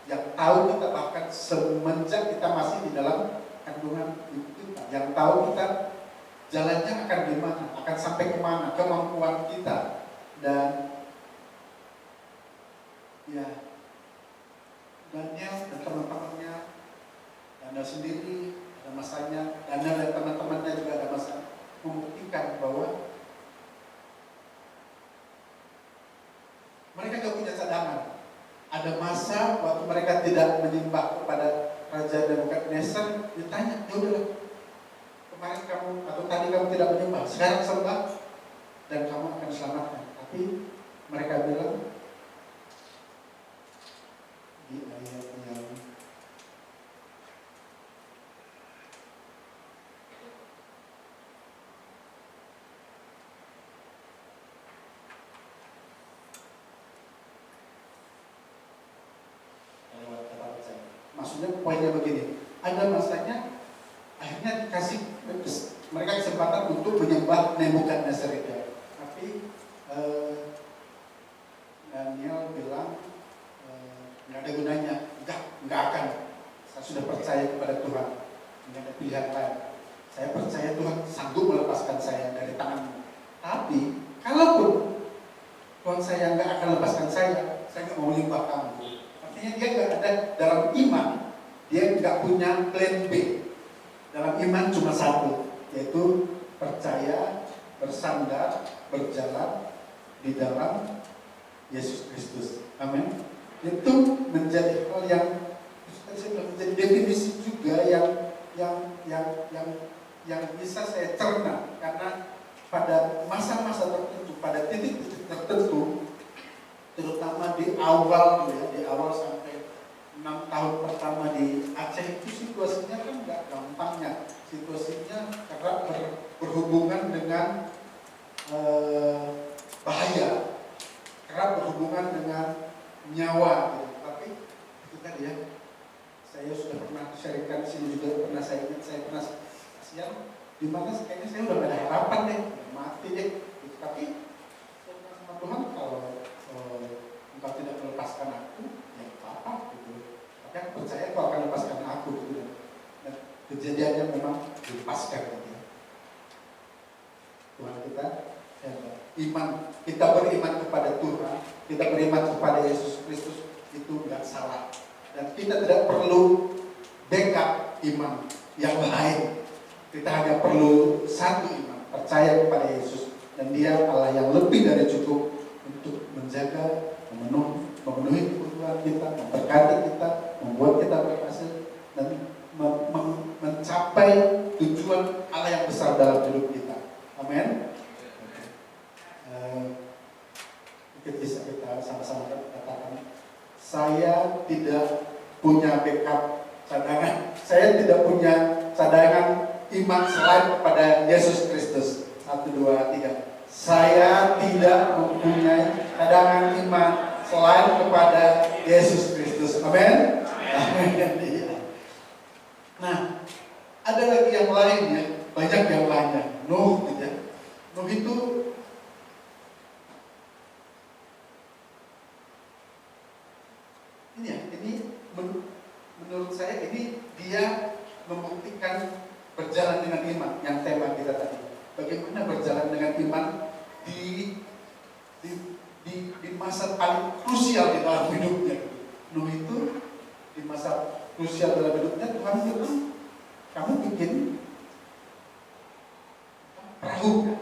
yang tahu kita bahkan semenjak kita masih di dalam kandungan ibu kita, yang tahu kita jalannya akan di mana, akan sampai kemana, kemampuan kita. Dan ya, Daniel dan teman-temannya, Daniel sendiri ada masanya, Daniel dan teman-temannya juga ada masa membuktikan bahwa mereka gak punya cadangan. Ada masa waktu mereka tidak menyembah kepada Raja Nebukadnezar, ditanya, ya udahlah, kemarin kamu atau tadi kamu tidak menyembah, sekarang sembah dan kamu akan selamatkan. Tapi mereka bilang di ayat yang maksudnya poinnya begini, ada masanya akhirnya dikasih mereka kesempatan untuk menyembah Nebukadnezar itu. Tapi Daniel bilang nggak ada gunanya, nggak akan. Saya sudah percaya kepada Tuhan, nggak ada pilihan lain. Saya percaya Tuhan sanggup melepaskan saya dari tanganmu. Tapi kalaupun Tuhan saya nggak akan lepaskan saya nggak mau menyembah kamu. Artinya dia nggak ada dalam iman, dia nggak punya plan B. Dalam iman cuma satu, yaitu percaya, bersandar, berjalan di dalam Yesus Kristus. Amin. Itu menjadi hal yang menjadi definisi juga yang bisa saya cerna, karena pada masa-masa tertentu, pada titik-titik tertentu, terutama di awal, ya, di awal sampai 6 tahun pertama di Aceh itu situasinya kan nggak gampangnya. Situasinya karena berhubungan dengan bahaya, karena berhubungan dengan nyawa. Gitu. Tapi itu tadi ya, saya sudah pernah sharingkan di sini juga, pernah saya ingat, saya pernah kasihan di mana kayaknya saya udah gak ada harapan deh, mati deh. Gitu. Tapi saya bilang sama Tuhan, kalau Engkau tidak melepaskan aku, ya apa gitu. Tapi aku percaya Kau akan lepaskan aku gitu. Dan kejadiannya memang dilepaskan gitu. Tuhan kita iman, kita beriman kepada Tuhan, kita beriman kepada Yesus Kristus itu nggak salah. Dan kita tidak perlu backup iman yang lain. Kita hanya perlu satu iman, percaya kepada Yesus. Dan Dia Allah yang lebih dari cukup untuk menjaga, memenuhi kebutuhan kita, memberkati kita, membuat kita berhasil, dan mencapai tujuan Allah yang besar dalam hidup kita. Amin. Mungkin bisa kita sama-sama katakan, saya tidak punya backup cadangan, saya tidak punya cadangan iman selain kepada Yesus Kristus. 1, 2, 3. Saya tidak mempunyai cadangan iman selain kepada Yesus Kristus. Amin. Amin. Nah, ada lagi yang lainnya, banyak yang lainnya. Nuh, gitu ya. Nuh itu ini ya, ini menurut saya ini dia membuktikan berjalan dengan iman yang tema kita tadi. Bagaimana berjalan dengan iman di masa paling krusial di dalam hidupnya. Nuh itu di masa krusial dalam hidupnya, Tuhan bilang, kamu bikin perahu kan?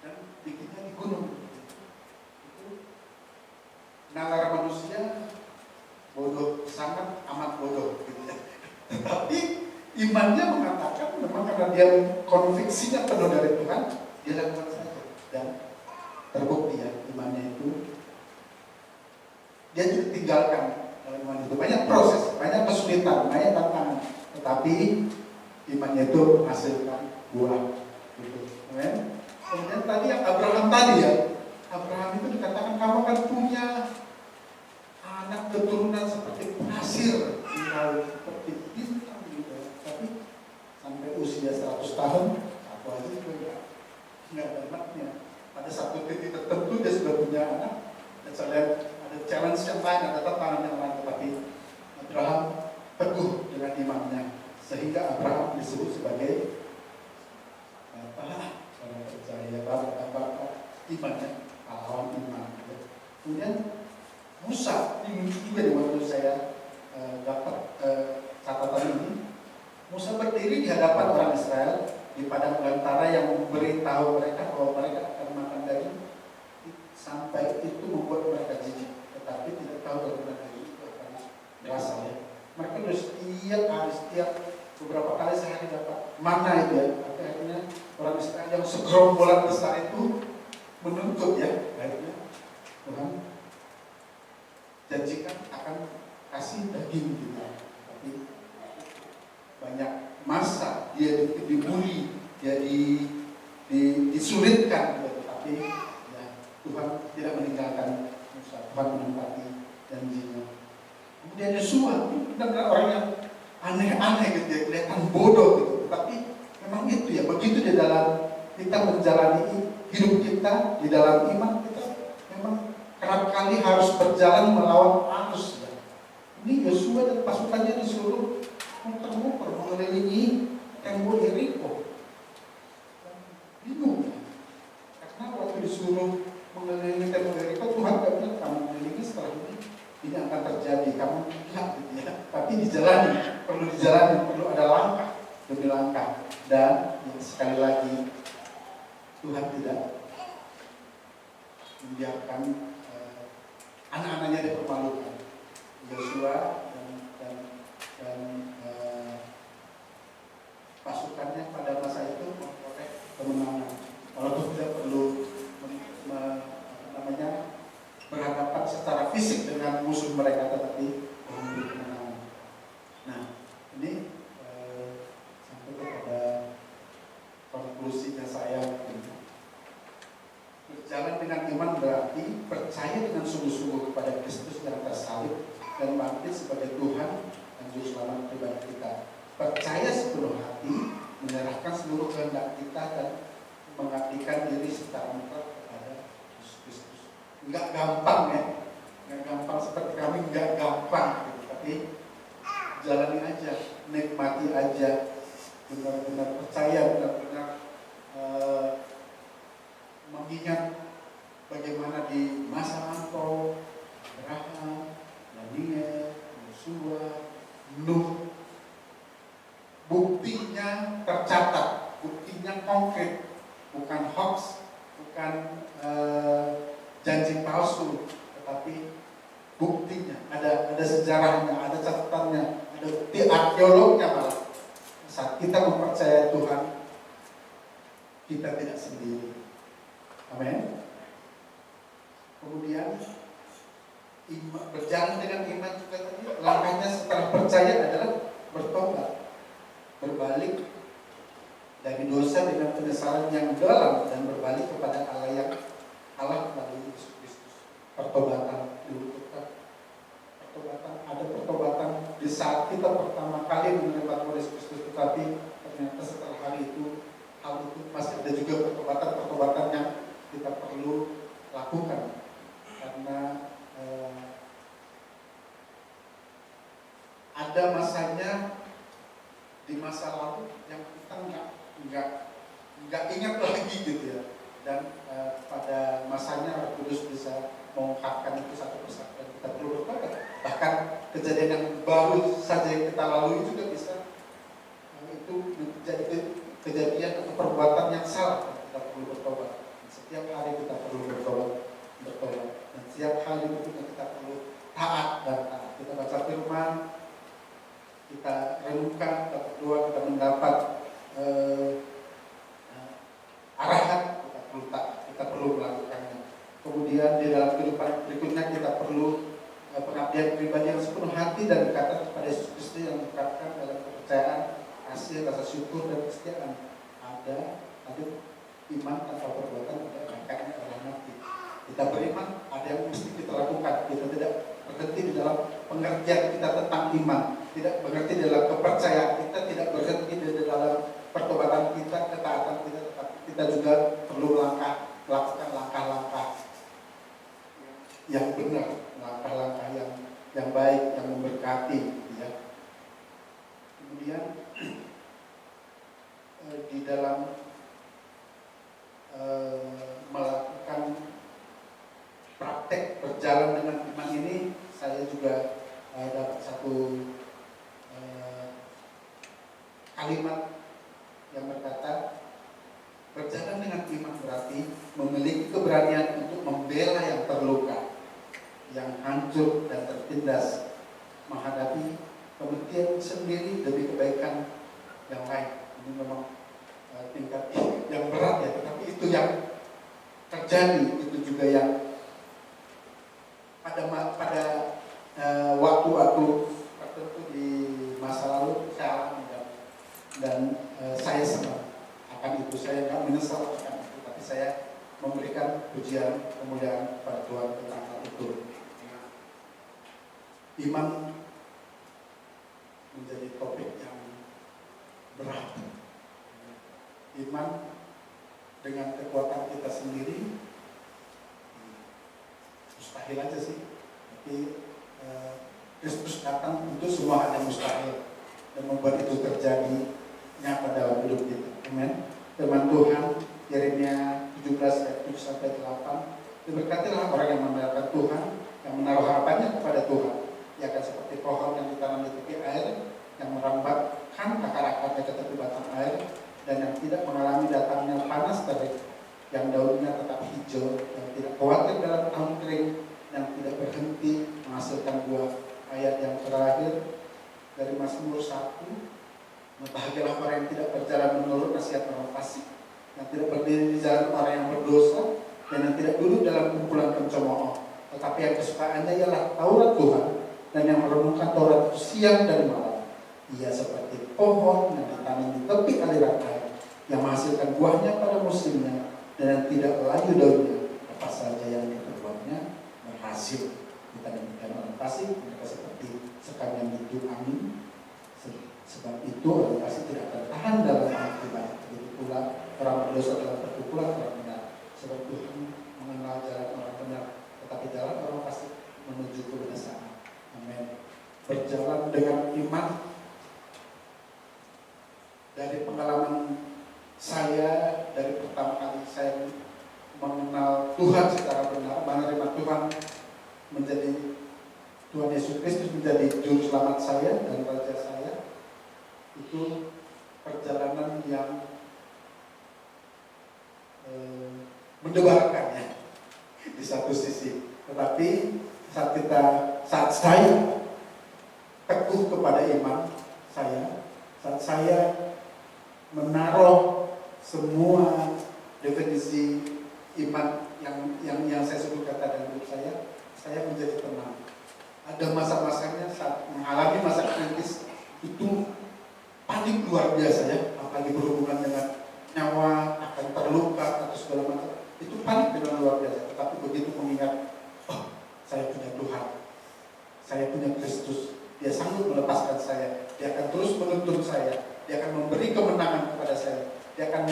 Dan bikinnya di gunung. Itu nalar manusia bodoh, sangat amat bodoh gitu ya. Tetapi imannya mengatakan memang karena dia konviksinya penuh dari Tuhan, dia lakukan saja. Dan terbukti ya, imannya itu dia tidak tinggalkan dalam iman itu. Banyak proses, banyak kesulitan, banyak tantangan, tetapi imannya itu menghasilkan buah gitu. Amen. Kemudian tadi yang Abraham tadi ya, Abraham itu dikatakan kamu akan punya anak keturunan seperti pasir di laut, seperti bintang gitu. Tapi sampai usia 100 tahun, aku aja juga nggak ada anaknya. Pada satu titik tertentu dia sudah punya anak. Dan saya lihat ada challenge yang lain, ada tantangan yang lain, tetapi Abraham teguh dengan imannya, sehingga Abraham disebut sebagai orang percaya, imannya, pahlawan iman. Kemudian Musa, ini juga di waktu saya dapat catatan ini, Musa berdiri di hadapan orang Israel di padang belantara yang memberitahu mereka bahwa mereka akan makan daging, sampai itu membuat mereka jijik, tetapi tidak tahu bagaimana daging itu akan berasal ya. Mereka sudah setiap hari, setiap beberapa kali sehari dapat mana itu ya. Akhirnya orang Israel yang segerombolan besar itu menuntut ya, akhirnya Tuhan janjikan akan kasih daging kita. Tapi banyak masa dia dibuli, dia disulitkan, tapi ya, Tuhan tidak meninggalkan Musa. Tuhan menempati janjinya. Kemudian Yosua itu benar-benar orang yang aneh-aneh gitu ya, kelihatan bodoh gitu. Tapi memang itu ya, begitu di dalam kita menjalani hidup kita di dalam iman kita, memang kerap kali harus berjalan melawan arus ya. Ini Yosua dan pasukannya disuruh muter-muter mengelilingi tembok Yeriko. Bingung ya, karena waktu disuruh mengelilingi tembok Yeriko, Tuhan gak bilang kamu mengelilingi setelah ini akan terjadi, kamu lihat gitu ya. Tapi dijalani, perlu ada langkah demi langkah. Dan ya, sekali lagi Tuhan tidak membiarkan anak-anaknya dipermalukan. Yosua dan pasukannya pada masa itu memperoleh kemenangan. Walaupun tidak perlu berhadapan secara fisik fisik dengan musuh mereka, tetapi memberi kemenangan. Nah, ini sampai kepada konklusinya saya. Berjalan dengan iman berarti percaya dengan sungguh-sungguh kepada Kristus yang tersalib dan bangkit sebagai Tuhan dan Juru Selamat pribadi kita. Percaya sepenuh hati, menyerahkan seluruh kehendak kita dan mengabdikan diri secara mutlak kepada Yesus Kristus. Enggak gampang ya, enggak gampang seperti kami, enggak gampang gitu. Tapi jalani aja, nikmati aja, benar-benar percaya, benar-benar mengingat bagaimana di masa lampau Abraham, Daniel, Yosua, Nuh, buktinya tercatat, buktinya konkret, bukan hoax, bukan janji palsu, tetapi buktinya ada sejarahnya, ada catatannya, ada bukti arkeolognya malah. Saat kita mempercayai Tuhan, kita tidak sendiri. Amin. Kemudian berjalan dengan iman juga tadi, langkahnya setelah percaya adalah bertobat, berbalik dari dosa dengan penyesalan yang dalam dan berbalik kepada Allah melalui Yesus Kristus. Pertobatan dibutuhkan. Ada pertobatan di saat kita pertama kali menerima Yesus Kristus, tetapi ternyata setelah hari itu hal itu masih ada juga pertobatan yang kita perlu lakukan, karena ada masanya di masa lalu yang kita nggak ingat lagi gitu ya, dan pada masanya Roh Kudus bisa mengungkapkan itu satu persatu dan kita perlu bertobat. Bahkan kejadian yang baru saja yang kita lalui juga bisa itu menjadi kejadian atau perbuatan yang salah, dan kita perlu bertobat. Setiap hari kita perlu bertobat, dan setiap hari itu kita perlu taat dan taat. Kita baca firman, kita renungkan, kita berdoa, kita mendapat arahan, kita perlu taat, kita perlu melakukannya. Kemudian di dalam kehidupan berikutnya kita perlu pengabdian pribadi yang sepenuh hati dan dikatakan kepada Yesus Kristus yang diungkapkan dalam kepercayaan, kasih, rasa syukur dan kesetiaan. Ada iman tanpa perbuatan tidak angkatnya orang mati. Kita beriman, ada yang mesti kita lakukan. Kita tidak berhenti di dalam pengertian kita tentang iman, tidak berhenti di dalam kepercayaan kita, tidak berhenti di dalam pertobatan kita, ketaatan kita, tetapi kita juga perlu melakukan langkah-langkah yang benar, langkah-langkah yang baik, yang memberkati, ya. Kemudian di dalam melakukan praktek berjalan dengan iman ini, saya juga dapat satu kalimat yang berkata, berjalan dengan iman berarti memiliki keberanian untuk membela yang terluka, yang hancur dan tertindas, menghadapi kepentingan sendiri demi kebaikan yang lain. Ini memang tingkat yang berat ya, tetapi itu yang terjadi, itu juga yang pada waktu-waktu tertentu di masa lalu saya alami, dan saya senang akan itu. Saya tidak menyesal akan itu, tapi saya memberikan pujian kemuliaan kepada Tuhan tentang hal itu. Iman menjadi topik yang berat. Iman dengan kekuatan kita sendiri mustahil aja sih. Tapi Kristus datang untuk semua hal yang mustahil dan membuat itu terjadi nyata dalam hidup kita. Amin. Firman Tuhan Yeremia 17 ayat 7 sampai 8. Diberkatilah orang yang mengandalkan Tuhan, yang menaruh harapannya kepada Tuhan. Ia akan seperti pohon yang ditanam di tepi air, yang merambatkan akar-akarnya ke tepi batang air, dan yang tidak mengalami datangnya panas terik, yang daunnya tetap hijau, yang tidak khawatir dalam tahun kering, yang tidak berhenti menghasilkan buah. Ayat yang terakhir dari Mazmur 1, berbahagialah orang yang tidak berjalan menurut nasihat orang fasik, yang tidak berdiri di jalan orang yang berdosa, dan yang tidak duduk dalam kumpulan pencemooh, tetapi yang kesukaannya ialah Taurat Tuhan, dan yang merenungkan Taurat itu siang dan malam. Ia seperti pohon yang ditanam di tepi aliran air, yang menghasilkan buahnya pada musimnya, dan yang tidak layu daunnya. Apa saja yang diperbuatnya berhasil. Kita demikian orang fasik, mereka seperti sekam yang ditiup angin. Sebab itu orang fasik tidak akan tahan dalam akibat. Begitu pula orang berdosa dalam perkumpulan orang benar. Sebab Tuhan mengenal jalan orang benar, tetapi jalan orang fasik menuju kebinasaan. Amin. Berjalan dengan iman. Dari pengalaman saya, dari pertama kali saya mengenal Tuhan secara benar, menerima Tuhan menjadi Tuhan Yesus Kristus menjadi juru selamat saya dan raja saya, itu perjalanan yang mendebarkan ya di satu sisi. Tetapi saat saya teguh kepada iman saya, saat saya menaruh semua definisi iman yang saya sebutkan dalam hidup saya menjadi tenang. Ada masa-masanya saat mengalami masa kritis itu panik luar biasa ya, apalagi berhubungan dengan nyawa akan terluka atau segala macam, itu panik dengan luar biasa. Tetapi begitu mengingat, oh, saya punya Tuhan, saya punya Kristus, Dia sanggup melepaskan saya, Dia akan terus menuntun saya, Dia akan memberi kemenangan kepada saya, Dia akan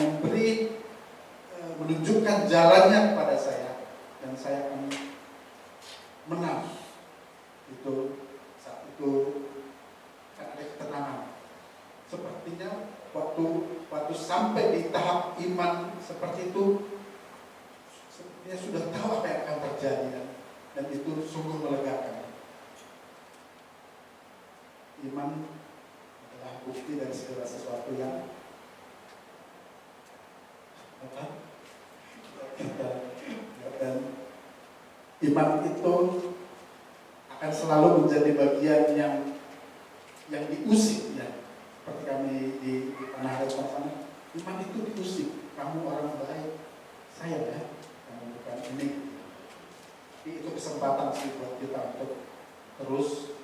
menunjukkan jalannya kepada saya, dan saya akan menang. Itu saat itu akan ada ketenangan. Sepertinya waktu sampai di tahap iman seperti itu, sepertinya sudah tahu apa yang akan terjadi, dan itu sungguh melegakan. Iman adalah bukti dari segala sesuatu yang dan iman itu akan selalu menjadi bagian yang diusik ya. Seperti kami di tanah air sana, iman itu diusik. Kamu orang baik, saya ya, kamu bukan ini. Tapi itu kesempatan sih buat kita untuk terus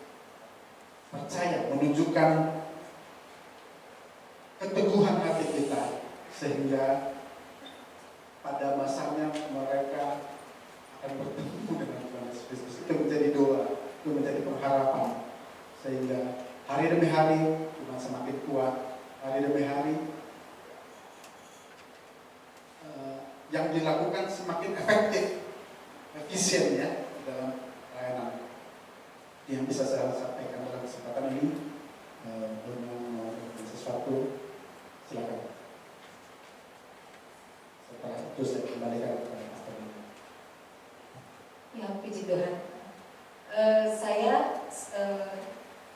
percaya, menunjukkan keteguhan hati kita, sehingga pada masanya mereka akan bertemu dengan Tuhan Yesus Kristus. Itu menjadi doa, itu menjadi pengharapan, sehingga hari demi hari Tuhan semakin kuat, hari demi hari yang dilakukan semakin efektif, efisien ya dalam pelayanan. Yang bisa saya sampaikan dalam kesempatan ini, mau sesuatu, silakan. Setelah itu saya kembalikan kepada pastor. Ya, puji Tuhan. Saya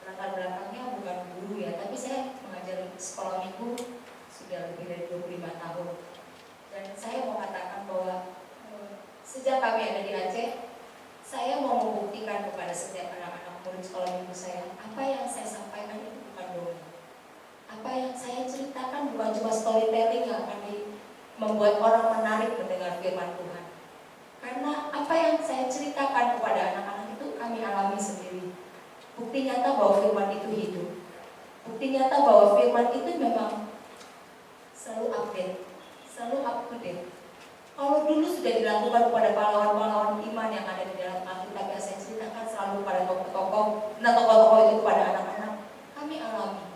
latar belakangnya bukan guru ya, tapi saya mengajar sekolah minggu sudah lebih dari 25 tahun. Dan saya mau katakan bahwa sejak kami ada di Aceh, saya mau membuktikan kepada setiap anak-anak murid sekolah minggu saya, apa yang saya sampaikan itu bukan dongeng. Apa yang saya ceritakan bukan cuma storytelling yang akan membuat orang menarik mendengar firman Tuhan. Karena apa yang saya ceritakan kepada anak-anak itu kami alami sendiri. Bukti nyata bahwa firman itu hidup. Bukti nyata bahwa firman itu memang selalu update, selalu up to date. Kalau dulu sudah dilakukan kepada pahlawan-pahlawan iman yang ada di dalam Alkitab yang saya ceritakan selalu pada tokoh-tokoh, nah tokoh-tokoh itu kepada anak-anak, kami alami.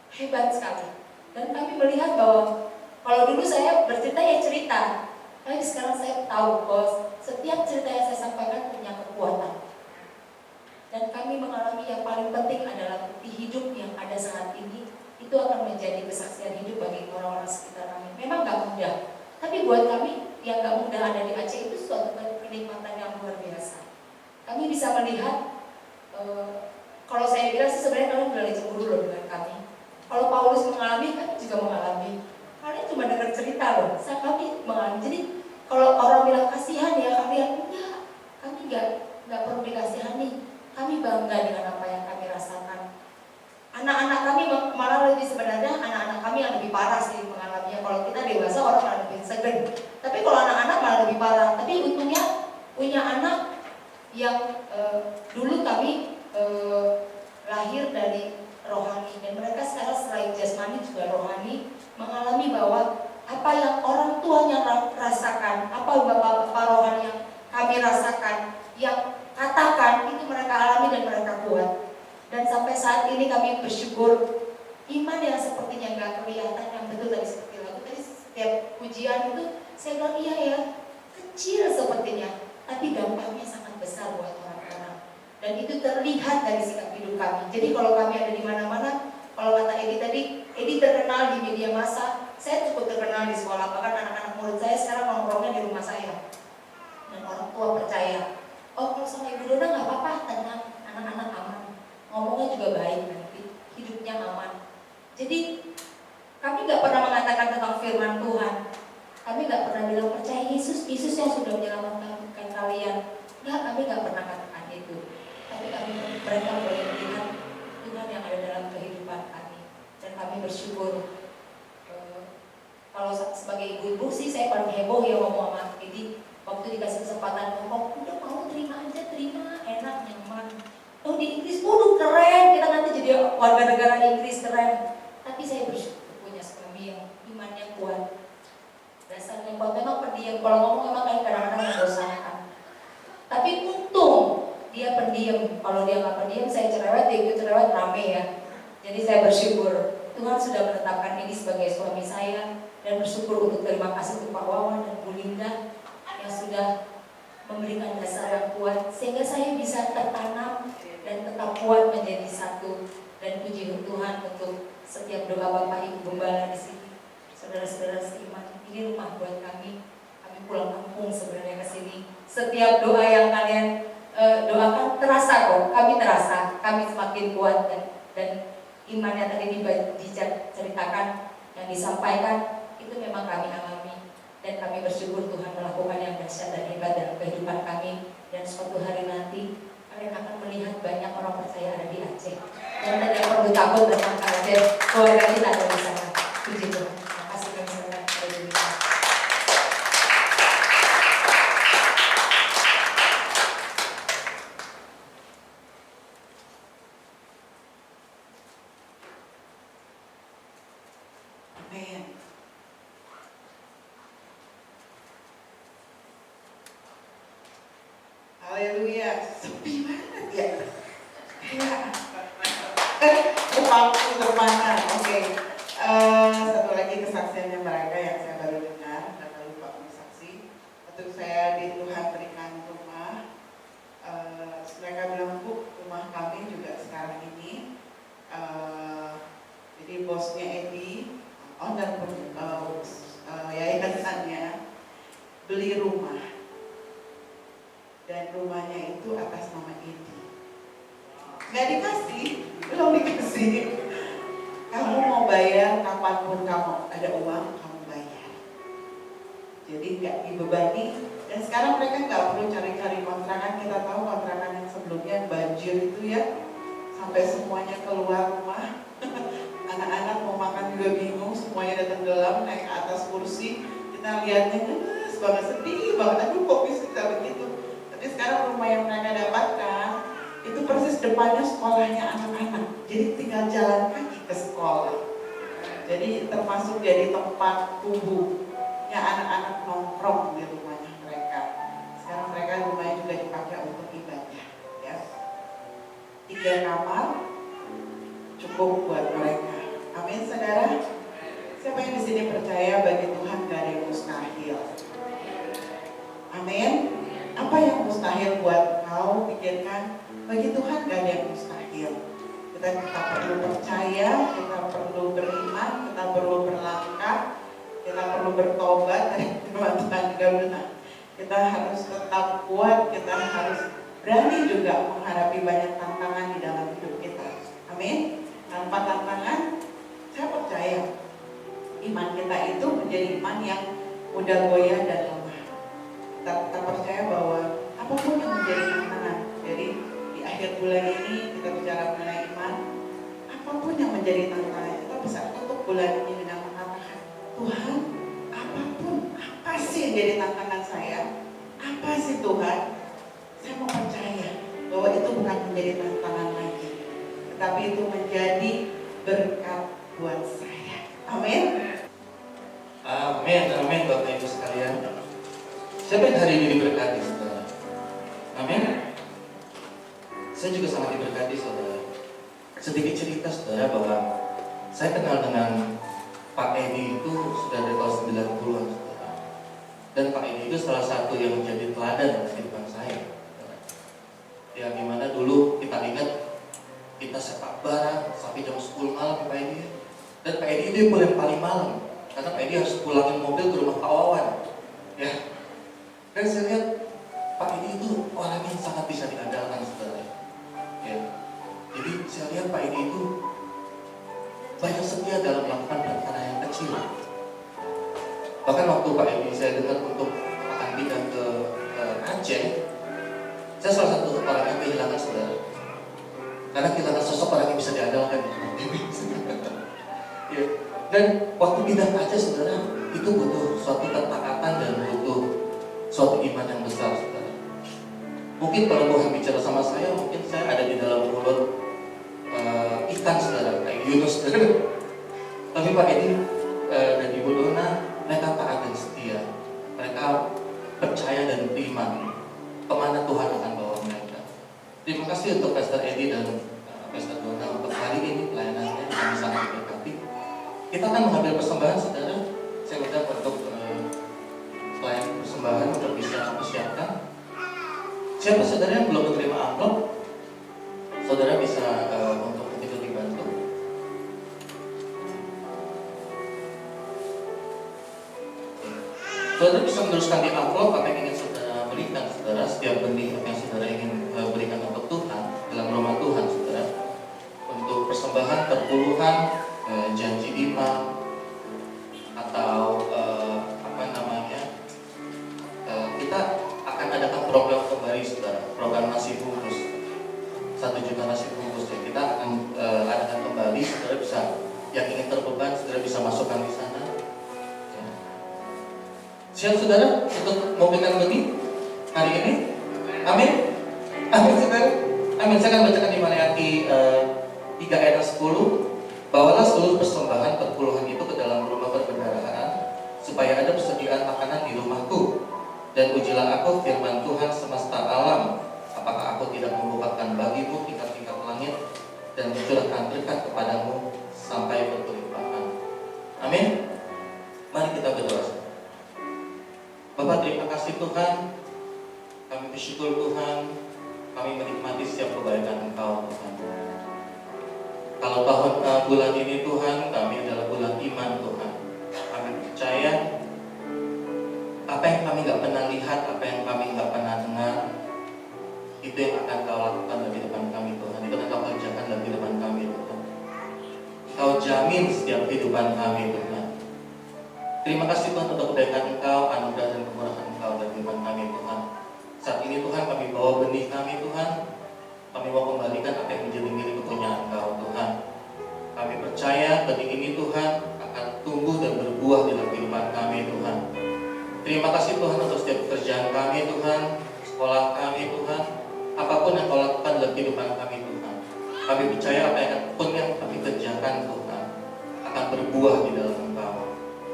Hebat sekali. Dan kami melihat bahwa kalau dulu saya bercerita ya cerita, tapi sekarang saya tahu bahwa setiap cerita yang saya sampaikan punya kekuatan. Dan kami mengalami yang paling penting adalah bukti hidup yang ada saat ini. Itu akan menjadi kesaksian hidup bagi orang-orang sekitar kami. Memang gak mudah, tapi buat kami yang gak mudah ada di Aceh itu suatu kenikmatan yang luar biasa. Kami bisa melihat, kalau saya bilang sih sebenarnya kalian boleh cemburu loh dengan kami. Kalau Paulus mengalami, kami juga mengalami. Kalian cuma dengar cerita loh, saya kami mengalami. Jadi kalau orang bilang kasihan ya kalian, enggak, kami nggak perlu dikasihani. Kami bangga dengan apa yang kami rasakan. Anak-anak kami malah lebih sebenarnya anak-anak kami yang lebih parah sih mengalaminya. Kalau kita dewasa orang malah lebih segan. Tapi kalau anak-anak malah lebih parah. Tapi untungnya punya anak yang dulu kami lahir dari rohani, dan mereka sekarang selain jasmani juga rohani, mengalami bahwa apa yang orang tuanya rasakan, apa bapak-bapak rohani yang kami rasakan, yang katakan, itu mereka alami dan mereka kuat. Dan sampai saat ini kami bersyukur, iman yang sepertinya nggak kelihatan, yang betul tadi seperti lagu tadi, setiap pujian itu saya bilang iya ya, kecil sepertinya, tapi dampaknya sangat besar buat orang-orang. Dan itu terlihat dari sikap hidup kami. Jadi kalau kami ada di mana-mana, kalau kata Edi tadi, Edi terkenal di media massa, saya cukup terkenal di sekolah, bahkan anak-anak murid saya sekarang nongkrongnya di rumah saya. Dan orang tua percaya, oh kalau sama Ibu Dona nggak apa-apa, tenang, anak-anak aman, ngomongnya juga baik, nanti hidupnya aman. Jadi kami nggak pernah mengatakan tentang firman Tuhan, kami nggak pernah bilang percaya Yesus, Yesus yang sudah menyelamatkan kalian. Nggak, kami nggak pernah katakan itu. Tapi mereka boleh melihat Tuhan yang ada dalam kehidupan kami, dan kami bersyukur. Kalau sebagai ibu-ibu sih saya paling heboh ya ngomong sama Edi. Waktu dikasih kesempatan ngomong, udah mau terima aja, terima, enak, nyaman. Oh di Inggris, waduh keren, kita nanti jadi warga negara Inggris, keren. Tapi saya bersyukur punya suami yang imannya kuat, dasarnya kuat. Memang pendiam, kalau ngomong memang kadang-kadang membosankan. Tapi untung dia pendiam. Kalau dia nggak pendiam, saya cerewet, dia ikut cerewet, rame ya. Jadi saya bersyukur Tuhan sudah menetapkan ini sebagai suami saya, dan bersyukur untuk terima kasih untuk Pak Wawan dan Bu Linda yang sudah memberikan dasar yang kuat sehingga saya bisa tertanam dan tetap kuat menjadi satu. Dan puji Tuhan untuk setiap doa Bapak Ibu Gembala di sini, saudara-saudara seiman. Ini rumah buat kami. Kami pulang kampung sebenarnya ke sini. Setiap doa yang kalian doakan terasa kok. Kami terasa, kami semakin kuat, dan iman yang tadi diceritakan, yang disampaikan itu memang kami alami. Dan kami bersyukur Tuhan melakukan yang dahsyat dan hebat dalam kehidupan kami. Dan suatu hari nanti kalian akan melihat banyak orang percaya ada di Aceh. Dan tidak perlu takut tentang Aceh, keluarga kita ada di sana. Puji Tuhan. Terima kasih kami serahkan kepada Tuhan. Amin. Haleluya. Sepi banget ya. Waktu terpana. Oke. Satu lagi kesaksiannya mereka yang saya baru dengar dan baru lupa saksi. Waktu saya di Tuhan berikan rumah, mereka bilang, Bu, rumah kami juga sekarang ini. Jadi bosnya Edi, owner yayasannya beli rumah, dan rumahnya itu atas nama Edi. Nggak dikasih, belum dikasih. Kamu mau bayar kapanpun kamu ada uang, kamu bayar. Jadi nggak dibebani. Dan sekarang mereka nggak perlu cari-cari kontrakan. Kita tahu kontrakan yang sebelumnya banjir itu ya, sampai semuanya keluar rumah. Anak-anak mau makan juga bingung, semuanya datang tenggelam naik ke atas kursi. Kita lihatnya ngenes banget, sedih banget. Aduh kok bisa begitu. Tapi sekarang rumah yang mereka dapatkan itu persis depannya sekolahnya anak-anak. Jadi tinggal jalan kaki ke sekolah. Jadi termasuk jadi tempat kubunya anak-anak nongkrong di rumahnya mereka. Sekarang mereka rumahnya juga dipakai untuk ibadah. Ya. 3 kamar cukup buat mereka. Amin, saudara. Siapa yang di sini percaya bagi Tuhan gak ada yang mustahil? Amin. Apa yang mustahil buat kau pikirkan? Bagi Tuhan gak ada yang mustahil. Kita perlu percaya, kita perlu beriman, kita perlu berlangkah, kita perlu bertobat dari teman-teman juga benar. Kita harus tetap kuat, kita harus berani juga menghadapi banyak tantangan di dalam hidup kita. Amin. Tanpa tantangan, saya percaya iman kita itu menjadi iman yang mudah goyah dan lemah. Kita percaya bahwa apapun yang menjadi tantangan, jadi di akhir bulan ini kita bicara mengenai iman, apapun yang menjadi tantangan, kita bisa tutup bulan ini dengan mengatakan, Tuhan, apapun, apa sih yang jadi tantangan saya? Apa sih Tuhan? Saya mau percaya bahwa itu bukan menjadi tantangan lagi, tetapi itu menjadi berkat buat saya. Amin. Amin, amin Bapak Ibu sekalian. Siapa yang hari ini diberkati, saudara? Amin. Saya juga sangat diberkati, saudara. Sedikit cerita, saudara, bahwa saya kenal dengan Pak Edi itu sudah dari tahun 90-an, saudara. Dan Pak Edi itu salah satu yang menjadi teladan dalam kehidupan saya, saudara. Ya, gimana dulu kita ingat kita sepak bola sampai jam 10 malam Pak Edi. Dan Pak Edi itu yang paling malam, karena Pak Edi harus pulangin mobil ke rumah Pak Wawan. Ya. Dan saya lihat Pak Edi itu orang yang sangat bisa diandalkan, saudara. Ya. Jadi saya lihat Pak Edi itu banyak setia dalam melakukan perkara yang kecil. Bahkan waktu Pak Edi saya dengar untuk akan pindah ke Aceh, saya salah satu orang yang kehilangan, saudara. Karena kehilangan sosok orang yang bisa diandalkan. Ya. Dan waktu pindah ke Aceh, saudara, itu butuh suatu ketaatan dan butuh suatu iman yang besar, saudara. Mungkin kalau Tuhan bicara sama saya, mungkin saya ada di dalam mulut ikan, saudara, kayak Yunus. Tapi Pak Edi dan Ibu Dona, mereka taat dan setia. Mereka percaya dan beriman kemana Tuhan akan bawa mereka. Terima kasih untuk Pastor Edi dan Pastor Dona untuk hari ini pelayanannya kami sangat berkati. Kita akan mengambil persembahan, saudara. Saya undang untuk pelayan persembahan untuk bisa mempersiapkan. Siapa saudara yang belum menerima amplop, saudara bisa untuk itu dibantu. Saudara bisa meneruskan di amplop apa yang ingin saudara berikan, saudara. Setiap benih apa yang saudara ingin berikan untuk Tuhan dalam rumah Tuhan, saudara. Untuk persembahan, perpuluhan, janji imam, atau kita akan adakan program kembali, saudara. Program nasi bungkus 1 juta nasi bungkus, ya. Kita akan adakan kembali, saudara bisa yang ingin terbeban, saudara bisa masukkan di sana. Ya. Siap, saudara, untuk memberikan benih hari ini? Amin. Amin, saudara. Amin. Saya akan bacakan di Maleakhi 3 ayat 10. Bawalah seluruh persembahan perpuluhan itu ke dalam rumah perbendaharaan, supaya ada persediaan makanan di rumahku. Dan ujilah aku firman Tuhan semesta alam, apakah aku tidak membukakan bagimu tingkat-tingkat langit dan mencurahkan berkat kepadamu sampai berkelimpahan. Amin. Mari kita berdoa. Bapak, terima kasih Tuhan. Kami bersyukur Tuhan, kami menikmati setiap kebaikan Engkau, Tuhan. Kalau bulan ini Tuhan, kami adalah bulan iman, Tuhan. Kami percaya apa yang kami nggak pernah lihat, apa yang kami nggak pernah dengar, itu yang akan Kau lakukan dalam depan kami, Tuhan. Itu akan Kau kerjakan dalam depan kami, Tuhan. Kau jamin setiap kehidupan kami, Tuhan. Terima kasih Tuhan untuk kebaikan Engkau, anugerah dan kemurahan Engkau dalam depan kami, Tuhan. Saat ini Tuhan, kami bawa benih kami, Tuhan. Kami mau kembalikan apa yang menjadi milik kepunyaan Engkau, Tuhan. Kami percaya benih ini, Tuhan, akan tumbuh dan berbuah dalam kehidupan kami, Tuhan. Terima kasih Tuhan untuk setiap pekerjaan kami, Tuhan, sekolah kami, Tuhan, apapun yang Kau lakukan dalam kehidupan kami, Tuhan. Kami percaya apapun yang kami kerjakan, Tuhan, akan berbuah di dalam Engkau.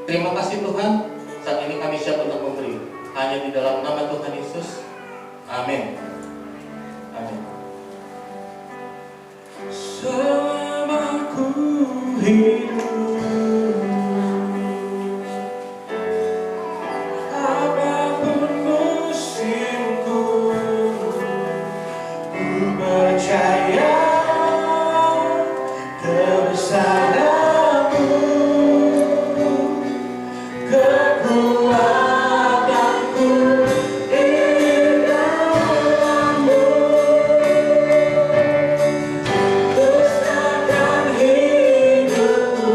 Terima kasih Tuhan, saat ini kami siap untuk memberi, hanya di dalam nama Tuhan Yesus. Amin. Amin. Selama ku hidup, apapun musimku, ku percaya kebesaranmu, kekuatanku di dalam-Mu. Terus akan hidup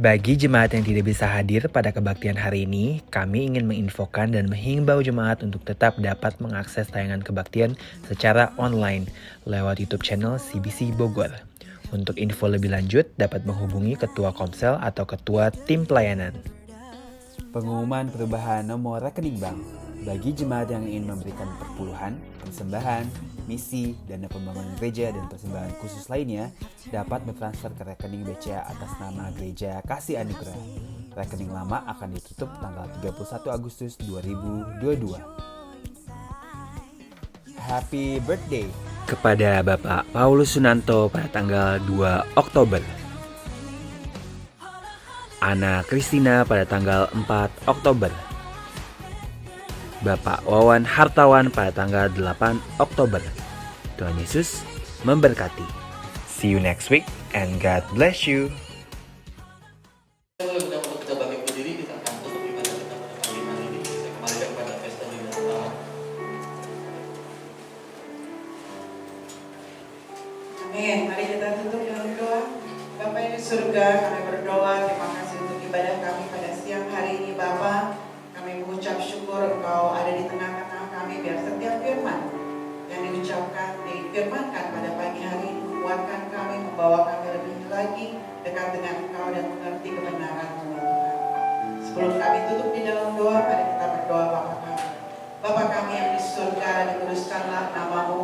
Bagi jemaat yang tidak bisa hadir pada kebaktian hari ini, kami ingin menginfokan dan menghimbau jemaat untuk tetap dapat mengakses tayangan kebaktian secara online lewat YouTube channel CBC Bogor. Untuk info lebih lanjut, dapat menghubungi Ketua Komsel atau Ketua Tim Pelayanan. Pengumuman perubahan nomor rekening bank bagi jemaat yang ingin memberikan perpuluhan, persembahan, misi, dana pembangunan gereja, dan persembahan khusus lainnya dapat bertransfer ke rekening BCA atas nama Gereja Kasih Anugerah. Rekening lama akan ditutup tanggal 31 Agustus 2022. Happy birthday Kepada Bapak Paulus Sunanto pada tanggal 2 Oktober. Ana Kristina pada tanggal 4 Oktober. Bapak Wawan Hartawan pada tanggal 8 Oktober. Tuhan Yesus memberkati. See you next week and God bless you. Boleh undang untuk kita bangkit berdiri, kita akan tutup ibadah kita pada pagi hari ini. Saya kembalikan kepada pesta di Natal. Amin. Mari kita tutup dengan doa. Bapa yang di surga, kami berdoa, terima kasih untuk ibadah kami pada siang hari ini Bapa. Kami mengucap syukur Engkau ada di tengah-tengah kami, biar setiap firman yang diucapkan, difirmankan pada pagi hari ini menguatkan kami, membawa kami lebih lagi dekat dengan Engkau dan mengerti kebenaran-Mu ya Tuhan. Sebelum kami tutup di dalam doa, mari kita berdoa Bapa kami. Bapa kami yang di surga, dikuduskanlah nama-Mu.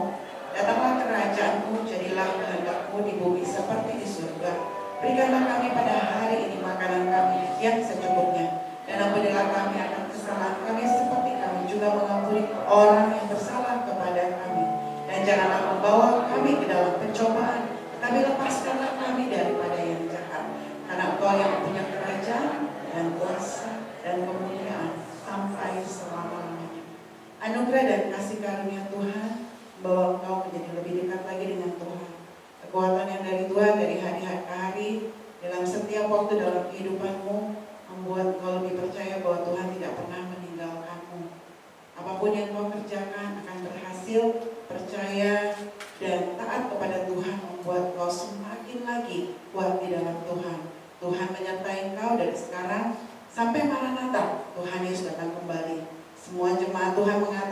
Datanglah kerajaan-Mu, jadilah kehendak-Mu di bumi seperti di surga. Berikanlah kami pada hari ini makanan kami yang secukupnya. Dan ampunilah kami akan kesalahan kami seperti kami juga mengampuni orang yang bersalah kepada kami. Dan janganlah membawa kami ke dalam pencobaan, tetapi lepaskanlah kami daripada yang jahat. Karena Engkau yang punya kerajaan dan kuasa dan kemuliaan sampai selama-lamanya. Anugerah dan kasih karunia Tuhan bahwa Engkau menjadi lebih dekat lagi dengan Tuhan. Kekuatan yang dari Tuhan dari hari ke hari dalam setiap waktu dalam kehidupanmu membuat Engkau lebih percaya bahwa Tuhan tidak pernah meninggalkanmu. Apapun yang Engkau kerjakan akan berhasil, percaya dan taat kepada Tuhan membuat Engkau semakin lagi kuat di dalam Tuhan. Tuhan menyertai Engkau dari sekarang sampai Maranatha, Tuhan Yesus datang kembali. Semua jemaat Tuhan mengatakan